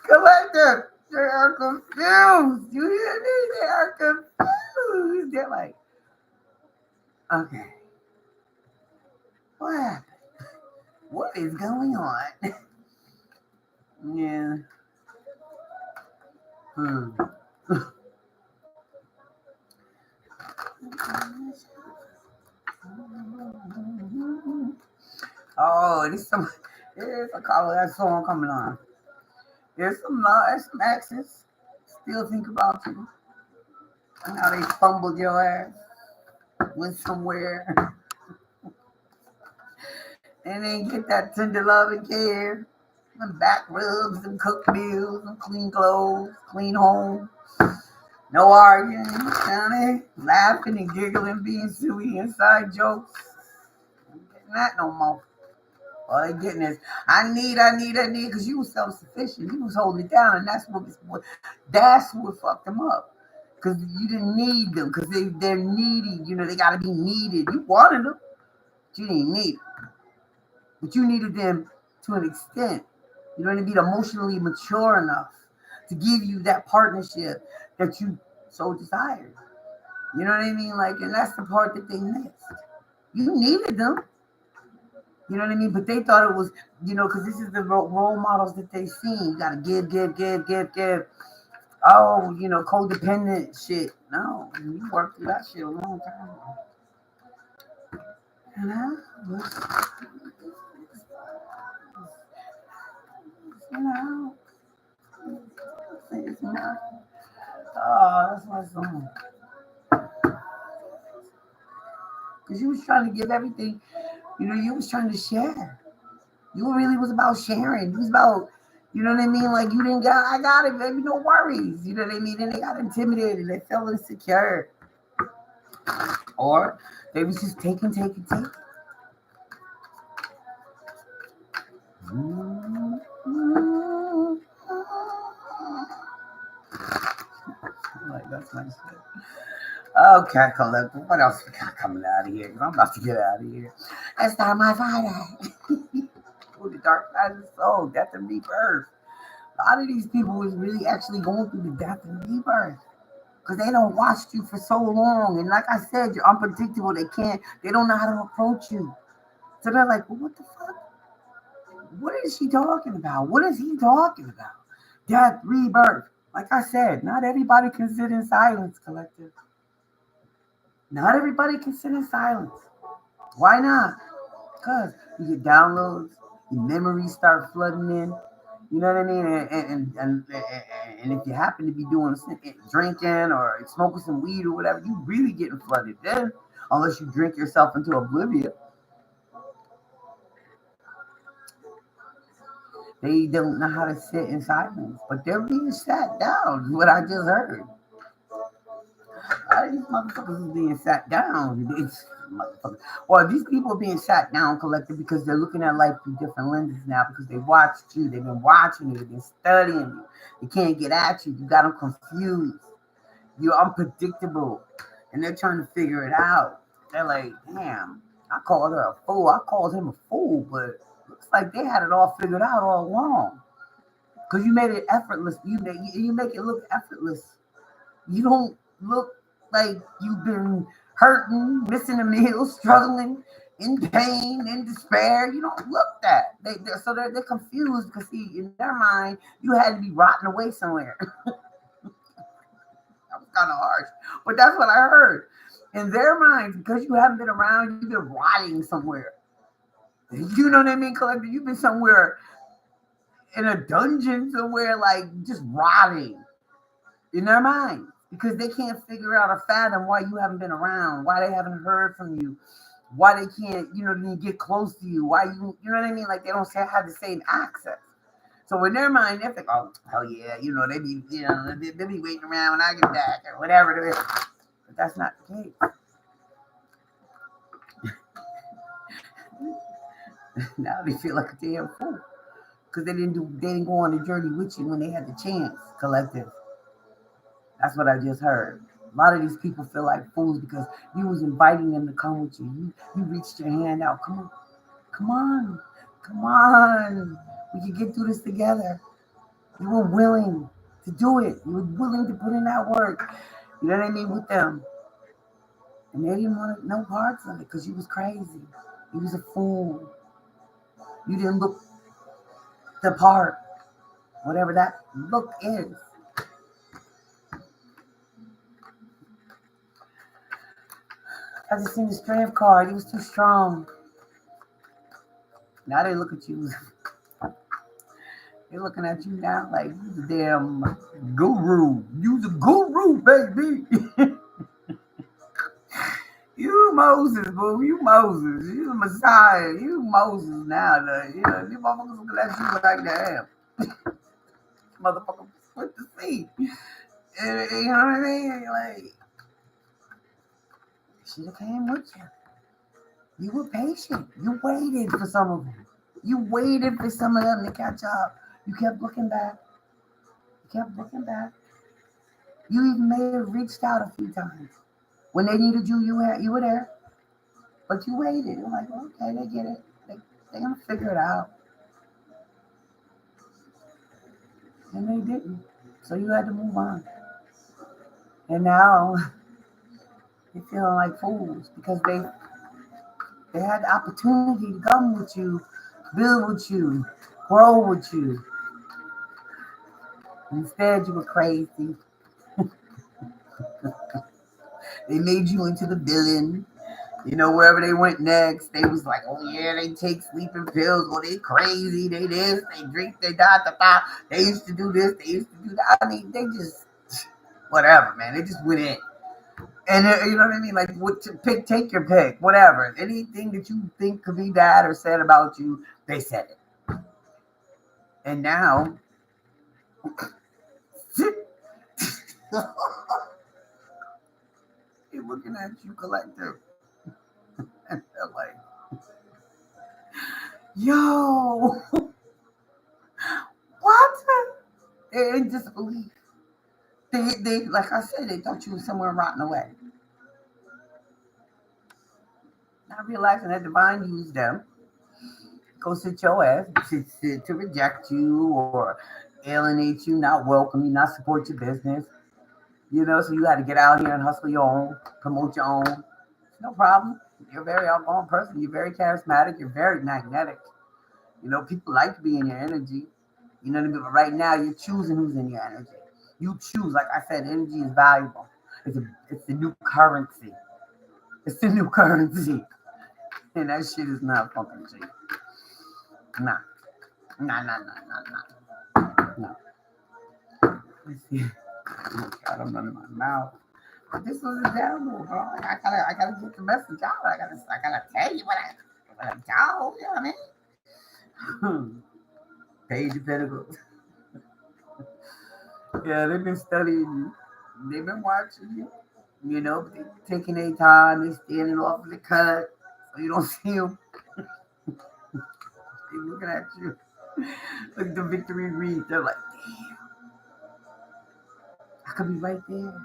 Collector, they are confused. You hear me? They are confused. They're like, okay, what happened? What is going on? Yeah. Oh, there's a couple of that song coming on. There's some exes still think about you. And how they fumbled your ass, went somewhere, and then get that tender love and care, and back rubs and cooked meals and clean clothes, clean home, no arguing, honey, laughing and giggling, being silly inside jokes. Ain't getting that no more. All they getting is, I need, because you was self-sufficient. You was holding it down, and that's what fucked them up. Because you didn't need them, because they're needy. You know, they got to be needed. You wanted them, but you didn't need them. But you needed them to an extent. You know what I mean? Emotionally mature enough to give you that partnership that you so desired. You know what I mean? Like, and that's the part that they missed. You needed them. You know what I mean? But they thought it was, because this is the role models that they seen. You got to give. Oh, codependent shit. No, you worked through that shit a long time ago. You know? Oh, that's my song. Because you was trying to give everything. You was trying to share. You really was about sharing. You was about, you know what I mean? Like, you didn't got, I got it, baby, no worries. You know what I mean? And they got intimidated. They felt insecure. Or they was just taking. Like, that's my shit. Okay, collective. What else we got coming out of here? I'm about to get out of here. It's not my Friday. Ooh, the dark side of the soul, death and rebirth. A lot of these people is really actually going through the death and rebirth because they don't watch you for so long. And like I said, you're unpredictable. They don't know how to approach you. So they're like, well, what the fuck? What is she talking about? What is he talking about? Death, rebirth. Like I said, not everybody can sit in silence, collective. Not everybody can sit in silence. Why not? Because you get downloads, your memories start flooding in. You know what I mean? And if you happen to be doing drinking or smoking some weed or whatever, you really getting flooded then, unless you drink yourself into oblivion. They don't know how to sit in silence, but they're being sat down. Is what I just heard. A lot of these motherfuckers is being sat down. It's motherfuckers. Well, these people are being sat down collected because they're looking at life through different lenses now because they watched you. They've been watching you. They've been studying you. They can't get at you. You got them confused. You're unpredictable. And they're trying to figure it out. They're like, damn, I called her a fool. I called him a fool, but looks like they had it all figured out all along. Because you made it effortless. You make it look effortless. You don't look like you've been hurting, missing a meal, struggling, in pain, in despair. You don't look that. They're confused because see, in their mind, you had to be rotting away somewhere. That was kind of harsh, but that's what I heard. In their minds, because you haven't been around, you've been rotting somewhere. You know what I mean, collector? You've been somewhere in a dungeon somewhere, like just rotting in their mind because they can't figure out or fathom why you haven't been around, why they haven't heard from you, why they can't, get close to you, why you know what I mean? Like they don't have the same access. So in their mind, they're like, oh, hell yeah, they be, they be waiting around when I get back or whatever it is. But that's not the case. Now they feel like a damn fool because they didn't go on the journey with you when they had the chance, collective. That's what I just heard. A lot of these people feel like fools because you was inviting them to come with you. You reached your hand out. Come on, come on, come on. We can get through this together. You were willing to do it. You were willing to put in that work. You know what I mean with them. And they didn't want no parts of it because you was crazy. You was a fool. You didn't look the part, whatever that look is. I just seen the strength card. He was too strong. Now they look at you. They're looking at you now like you the damn guru. You the guru, baby. You Moses, boo. You Moses. You the Messiah. You Moses now. You motherfuckers looking at you like damn. Motherfucker split the seat. You know what I mean? Like, she came with you. You were patient. You waited for some of them. You waited for some of them to catch up. You kept looking back. You kept looking back. You even may have reached out a few times. When they needed you, you were there. But you waited. You're like, okay, they get it. They're going to figure it out. And they didn't. So you had to move on. And now they're feeling like fools because they had the opportunity to come with you, build with you, grow with you. Instead, you were crazy. They made you into the villain. Wherever they went next, they was like, oh yeah, they take sleeping pills. Oh, they crazy. They this. They drink. They da. They used to do this. They used to do that. I mean, they just whatever, man. They just went in, and you know what I mean. Like, take your pick, whatever. Anything that you think could be bad or said about you, they said it. And now, they're looking at you, collective, and they're like, yo, what? They're in disbelief. They, like I said, they thought you was somewhere rotting away. Not realizing that divine used them, go sit your ass, to reject you or alienate you, not welcome you, not support your business. So you got to get out here and hustle your own, promote your own. No problem. You're a very outgoing person. You're very charismatic. You're very magnetic. People like to be in your energy. You know what I mean? But right now, you're choosing who's in your energy. You choose. Like I said, energy is valuable. It's the new currency. It's the new currency. And that shit is not fucking cheap. Nah. No. Let's see. I don't know in my mouth. But this was a download, bro. I gotta get the message out. I gotta tell you what I told. You know what I mean? Hmm. Page of Pentacles. Yeah, they've been studying you. They've been watching you. You know, they taking their time. They standing off of the cut so you don't see them. They looking at you. Look at the victory wreath. They're like, damn, I could be right there.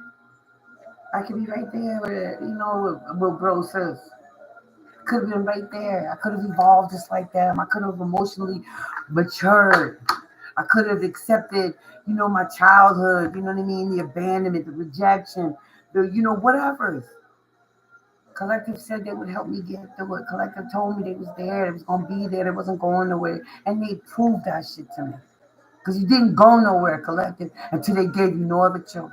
I could be right there with, what bro says. Could have been right there. I could have evolved just like them. I could have emotionally matured. I could have accepted, my childhood, you know what I mean? The abandonment, the rejection, whatever. Collective said they would help me get through it. Collective told me they was there, they was gonna be there, they wasn't going nowhere. And they proved that shit to me. Because you didn't go nowhere, Collective, until they gave you no other choice.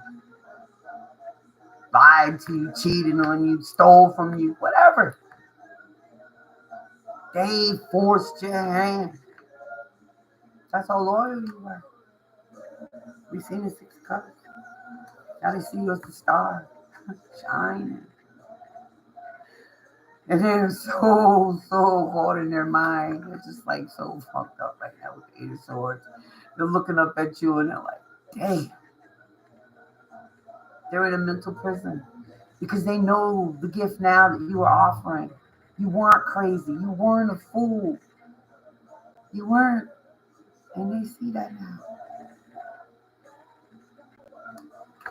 Lied to you, cheated on you, stole from you, whatever. They forced your hand. That's how loyal you were. We seen the 6 cups. Now they see you as the star, shining. And they're so hard in their mind. They're just like so fucked up right now with the 8 of Swords. They're looking up at you and they're like, damn. They're in a mental prison because they know the gift now that you are offering. You weren't crazy. You weren't a fool. You weren't. And they see that now.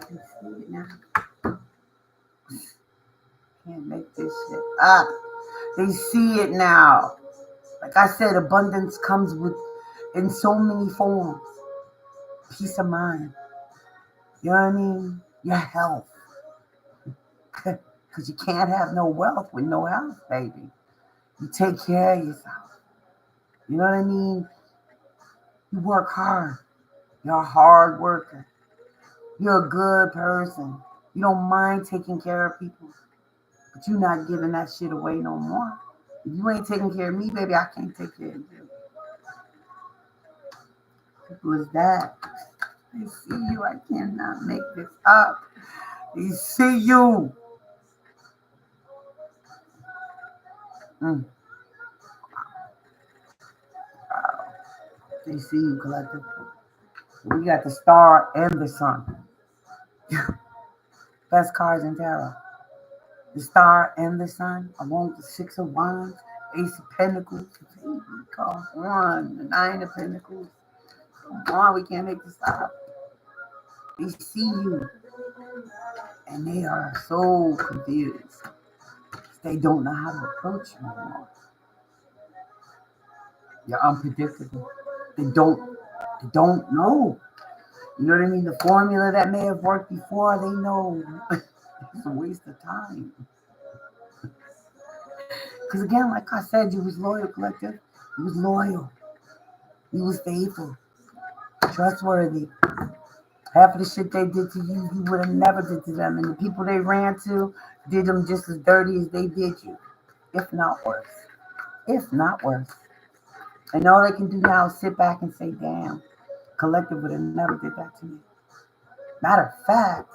They see it now. Can't make this shit up. They see it now. Like I said, abundance comes in so many forms. Peace of mind. You know what I mean? Your health. Because you can't have no wealth with no health, baby. You take care of yourself. You know what I mean? You work hard. You're a hard worker. You're a good person. You don't mind taking care of people. But you're not giving that shit away no more. If you ain't taking care of me, baby, I can't take care of you. Who is that? They see you. I cannot make this up. They see you. Wow. They see you, Collective. We got the Star and the Sun. Best cards in tarot. The Star and the Sun, along with the 6 of Wands, Ace of Pentacles, come on, the 9 of Pentacles. Come on, we can't make this up. They see you, and they are so confused. They don't know how to approach you anymore. You're unpredictable. They don't know. You know what I mean? The formula that may have worked before, they know it's a waste of time. Because again, like I said, you was loyal, Collective. You was loyal. You was faithful. Trustworthy. Half of the shit they did to you, you would have never did to them. And the people they ran to did them just as dirty as they did you. If not worse. If not worse. And all they can do now is sit back and say, damn, Collective would have never did that to me. Matter of fact,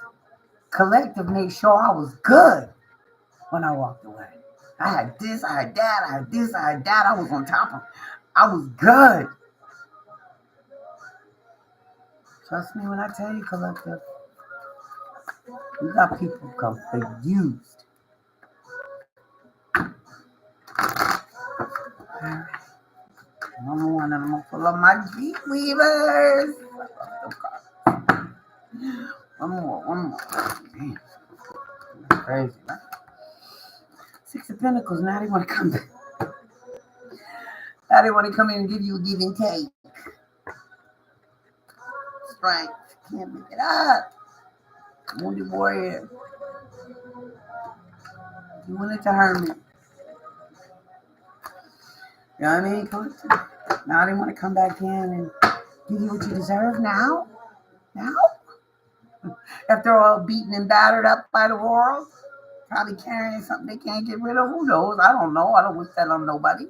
Collective made sure I was good when I walked away. I had this, I had that, I had this, I had that. I was on top of it. I was good. Trust me when I tell you, Collective. You got people confused. I'm gonna pull up my Geek Weavers. One more. Damn. Crazy, right? 6 of Pentacles. Now they want to come back. Now they want to come in and give you a give and take. Strength. Can't make it up. Wounded warrior. You wanted to Hermit. You know what I mean? Now they want to come back in and give you what you deserve now? Now? After all beaten and battered up by the world? Probably carrying something they can't get rid of. Who knows? I don't know. I don't wish that on nobody.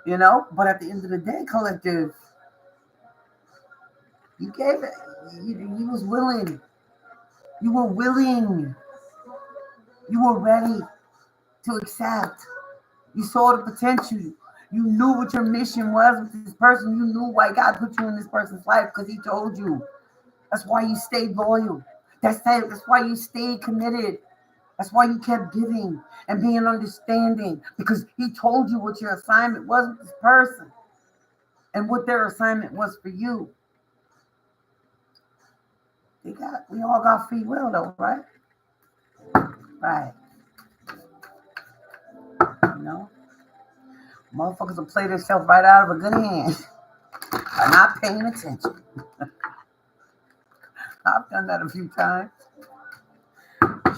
You know? But at the end of the day, Collective, you gave it. You was willing. You were willing. You were ready to accept. You saw the potential. You knew what your mission was with this person. You knew why God put you in this person's life because he told you. That's why you stayed loyal. That's why you stayed committed. That's why you kept giving and being understanding because he told you what your assignment was with this person and what their assignment was for you. We all got free will though, right? Right. You know? Motherfuckers will play themselves right out of a good hand by not paying attention. I've done that a few times.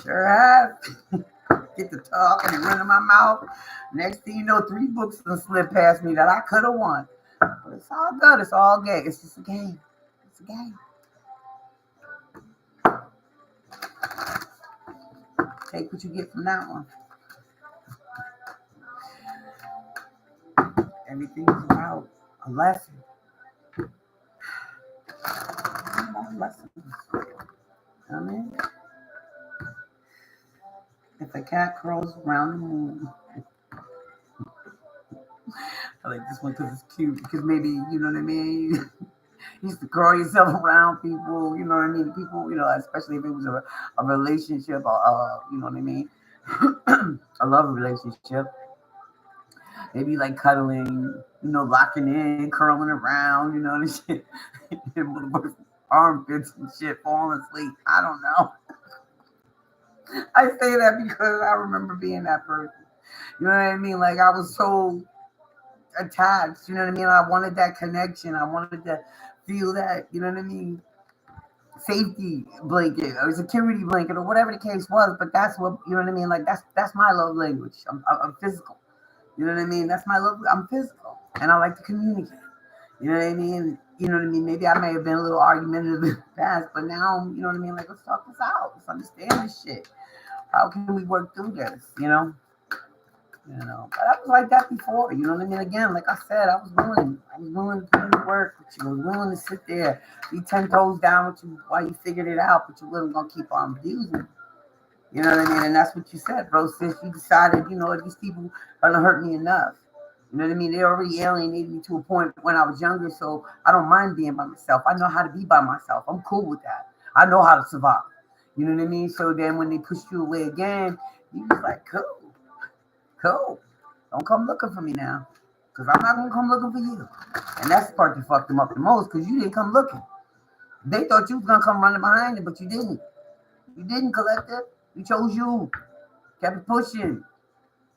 Sure have. Get to talking and running my mouth. Next thing you know, 3 books will slip past me that I could have won. But it's all good. It's all gay. It's just a game. It's a game. Take what you get from that one. Everything is about a lesson. More lessons. I mean, if a cat crawls around the moon, I like this one because it's cute. Because maybe, you know what I mean? You used to crawl yourself around people, you know what I mean? People, especially if it was a relationship, you know what I mean? A love relationship. Maybe like cuddling, locking in, curling around, and shit. Armpits and shit, falling asleep. I don't know. I say that because I remember being that person. You know what I mean? Like I was so attached, you know what I mean? I wanted that connection. I wanted to feel that, you know what I mean? Safety blanket or security blanket or whatever the case was. But that's what, you know what I mean? Like that's my love language. I'm physical. You know what I mean? That's my love. I'm physical and I like to communicate. You know what I mean? You know what I mean? Maybe I may have been a little argumentative in the past, but now, you know what I mean? Like, let's talk this out. Let's understand this shit. How can we work through this? But I was like that before. You know what I mean? Again, like I said, I was willing. I was willing to put in the work with you. I was willing to sit there, be 10 toes down with you while you figured it out, but you wasn't gonna keep on abusing. You know what I mean? And that's what you said, bro. Since you decided, these people are gonna hurt me enough. You know what I mean? They already alienated me to a point when I was younger, so I don't mind being by myself. I know how to be by myself. I'm cool with that. I know how to survive. You know what I mean? So then when they pushed you away again, you was like, cool. Don't come looking for me now. Because I'm not going to come looking for you. And that's the part that fucked them up the most because you didn't come looking. They thought you was going to come running behind it, but you didn't. You didn't, Collective. You chose you. Kept pushing.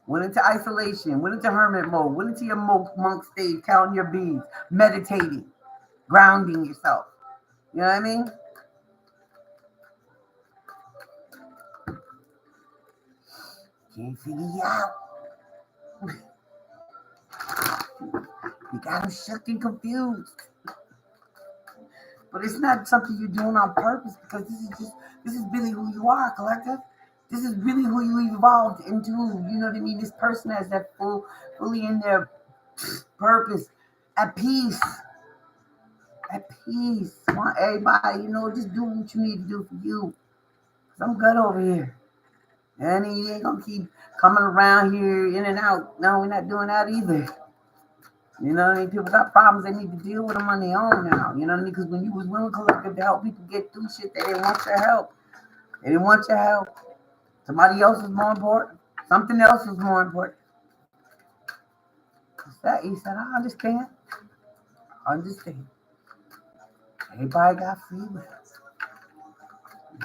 Went into isolation. Went into hermit mode. Went into your monk stage, counting your beads, meditating, grounding yourself. You know what I mean? Can't figure you out. You got them shook and confused. But it's not something you're doing on purpose because this is really who you are, Collective. This is really who you evolved into. You know what I mean? This person has that fully in their purpose, at peace. At peace. I want everybody, just do what you need to do for you. Because I'm good over here. And you ain't going to keep coming around here in and out. No, we're not doing that either. You know what I mean? People got problems. They need to deal with them on their own now. You know what I mean? Because when you was willing, Collective, to help people get through shit, they didn't want your help. They didn't want your help. Somebody else is more important. Something else is more important. He said, I understand. Everybody got free will.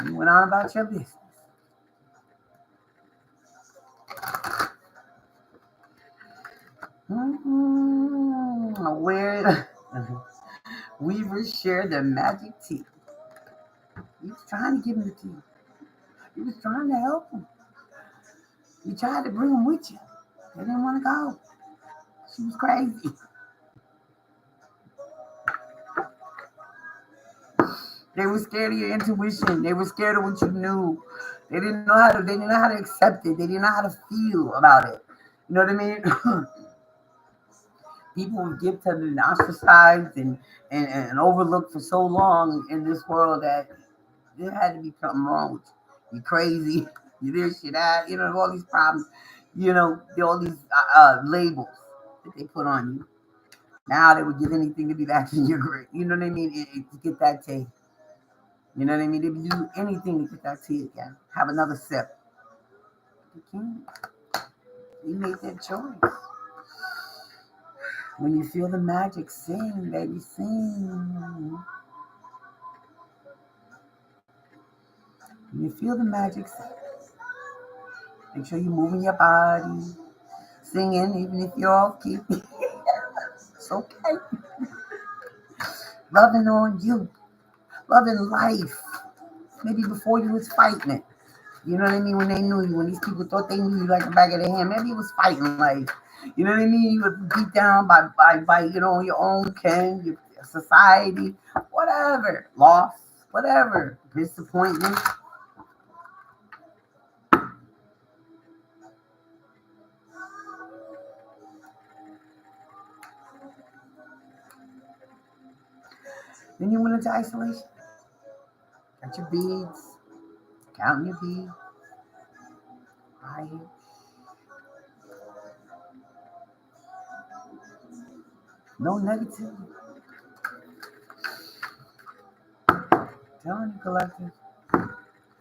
You went on about your business. Where Weavers share their magic tea. He was trying to give him the tea. He was trying to help him. You tried to bring him with you. They didn't want to go. She was crazy. They were scared of your intuition. They were scared of what you knew. They didn't know how to accept it. They didn't know how to feel about it. You know what I mean? People were gifted and ostracized and overlooked for so long in this world that there had to be something wrong with you. You're crazy. You this, you that. All these problems. All these labels. that they put on you. Now they would give anything to be back in your grave. You know what I mean? To get that tea. You know what I mean? They would do anything to get that tea again. Have another sip. You can't. You made that choice. When you feel the magic, sing, baby, sing. When you feel the magic, sing. Make sure you're moving your body, singing, even if you're off key. It's okay. Loving on you, loving life. Maybe before you was fighting it. You know what I mean? When they knew you, when these people thought they knew you like the back of their hand, maybe you was fighting life. You know what I mean? You was beat down by your own kin, your society, whatever, loss, whatever, disappointment. Then you went into isolation. Got your beads, counting your beads, quiet. No negativity. Telling you, collective.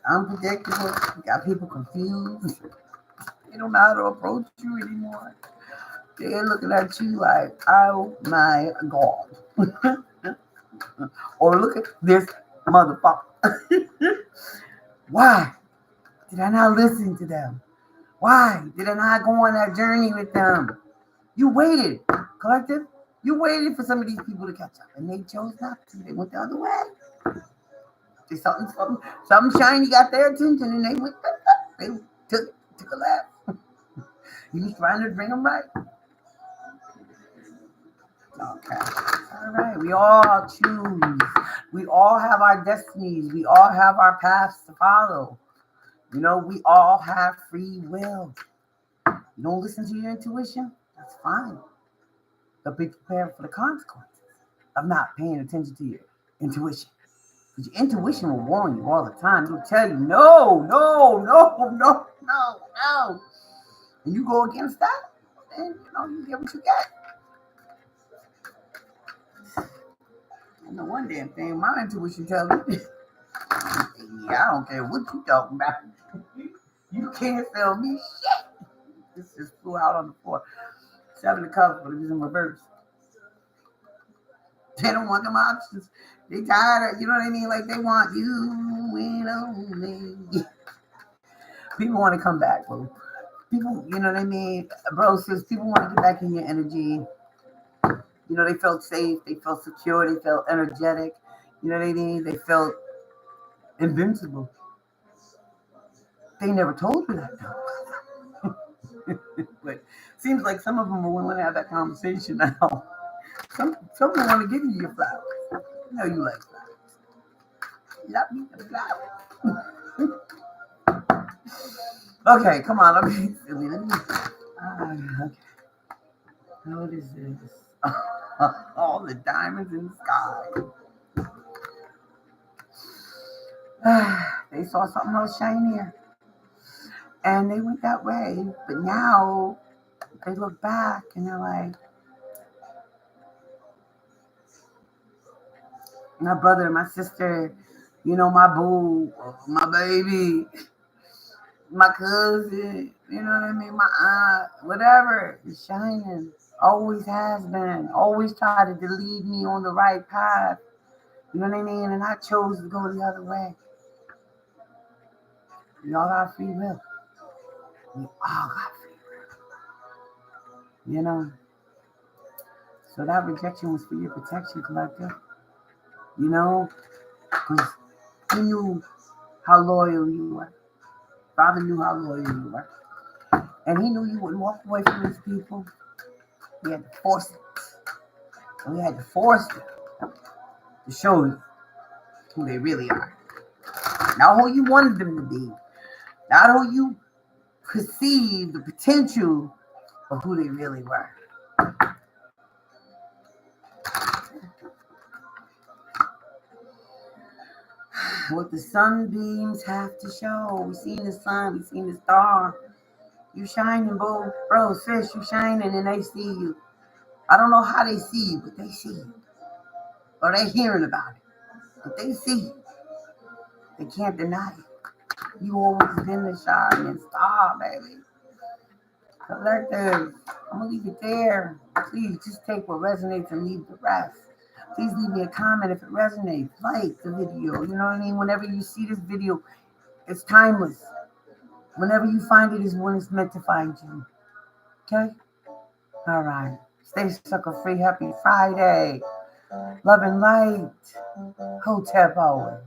Unpredictable. You got people confused. They don't know how to approach you anymore. They're looking at you like, oh my God. Or look at this motherfucker. Why did I not listen to them? Why did I not go on that journey with them? You waited, collective. You waited for some of these people to catch up, and they chose not to. They went the other way. They something shiny got their attention, and they went. They took a lap. You was trying to bring them right. Okay. All right. We all choose. We all have our destinies. We all have our paths to follow. You know, we all have free will. You don't listen to your intuition? That's fine. But be prepared for the consequences of not paying attention to your intuition. Because your intuition will warn you all the time. It'll tell you, no, no, no, no, no, no. And you go against that, then you get what you get. I know one damn thing my intuition tells me. Yeah, I don't care what you talking about. You can't tell me shit. This just flew out on the floor. 7 of cups, but it was in reverse. They don't want them options. They tired of, you know what I mean? Like they want you and only. People want to come back, bro. People, you know what I mean? Bro says people want to get back in your energy. You know, they felt safe, they felt secure, they felt energetic. You know what I mean? They felt invincible. They never told you that though. But seems like some of them are willing to have that conversation now. Some of them want to give you your flowers. You know you like flowers. Love me the flowers. Okay, come on. Let me. Okay. What is this? All the diamonds in the sky. They saw something else shinier. And they went that way. But now they look back and they're like, my brother, my sister, my boo, my baby, my cousin, you know what I mean? My aunt, whatever, is shining. Always has been. Always tried to lead me on the right path. You know what I mean? And I chose to go the other way. We all got free will. We all got free will. You know? So that rejection was for your protection, collective. You know? Because he knew how loyal you were. Father knew how loyal you were. And he knew you wouldn't walk away from these people. He had to force it. And we had to force them to show you who they really are. Not who you wanted them to be. Not who you perceived the potential of who they really were. What the sunbeams have to show. We seen the sun, we seen the star. You shining, bro, sis, you shining and they see you. I don't know how they see it, but they see it. Or they hearing about it, but they see it. They can't deny it. You always been the shining star, baby. Collective, I'm gonna leave it there. Please just take what resonates and leave the rest. Please leave me a comment if it resonates. Like the video. You know what I mean? Whenever you see this video, it's timeless. Whenever you find it is when it's meant to find you. Okay? All right. Stay sucker free. Happy Friday. Love and light. Hotep always.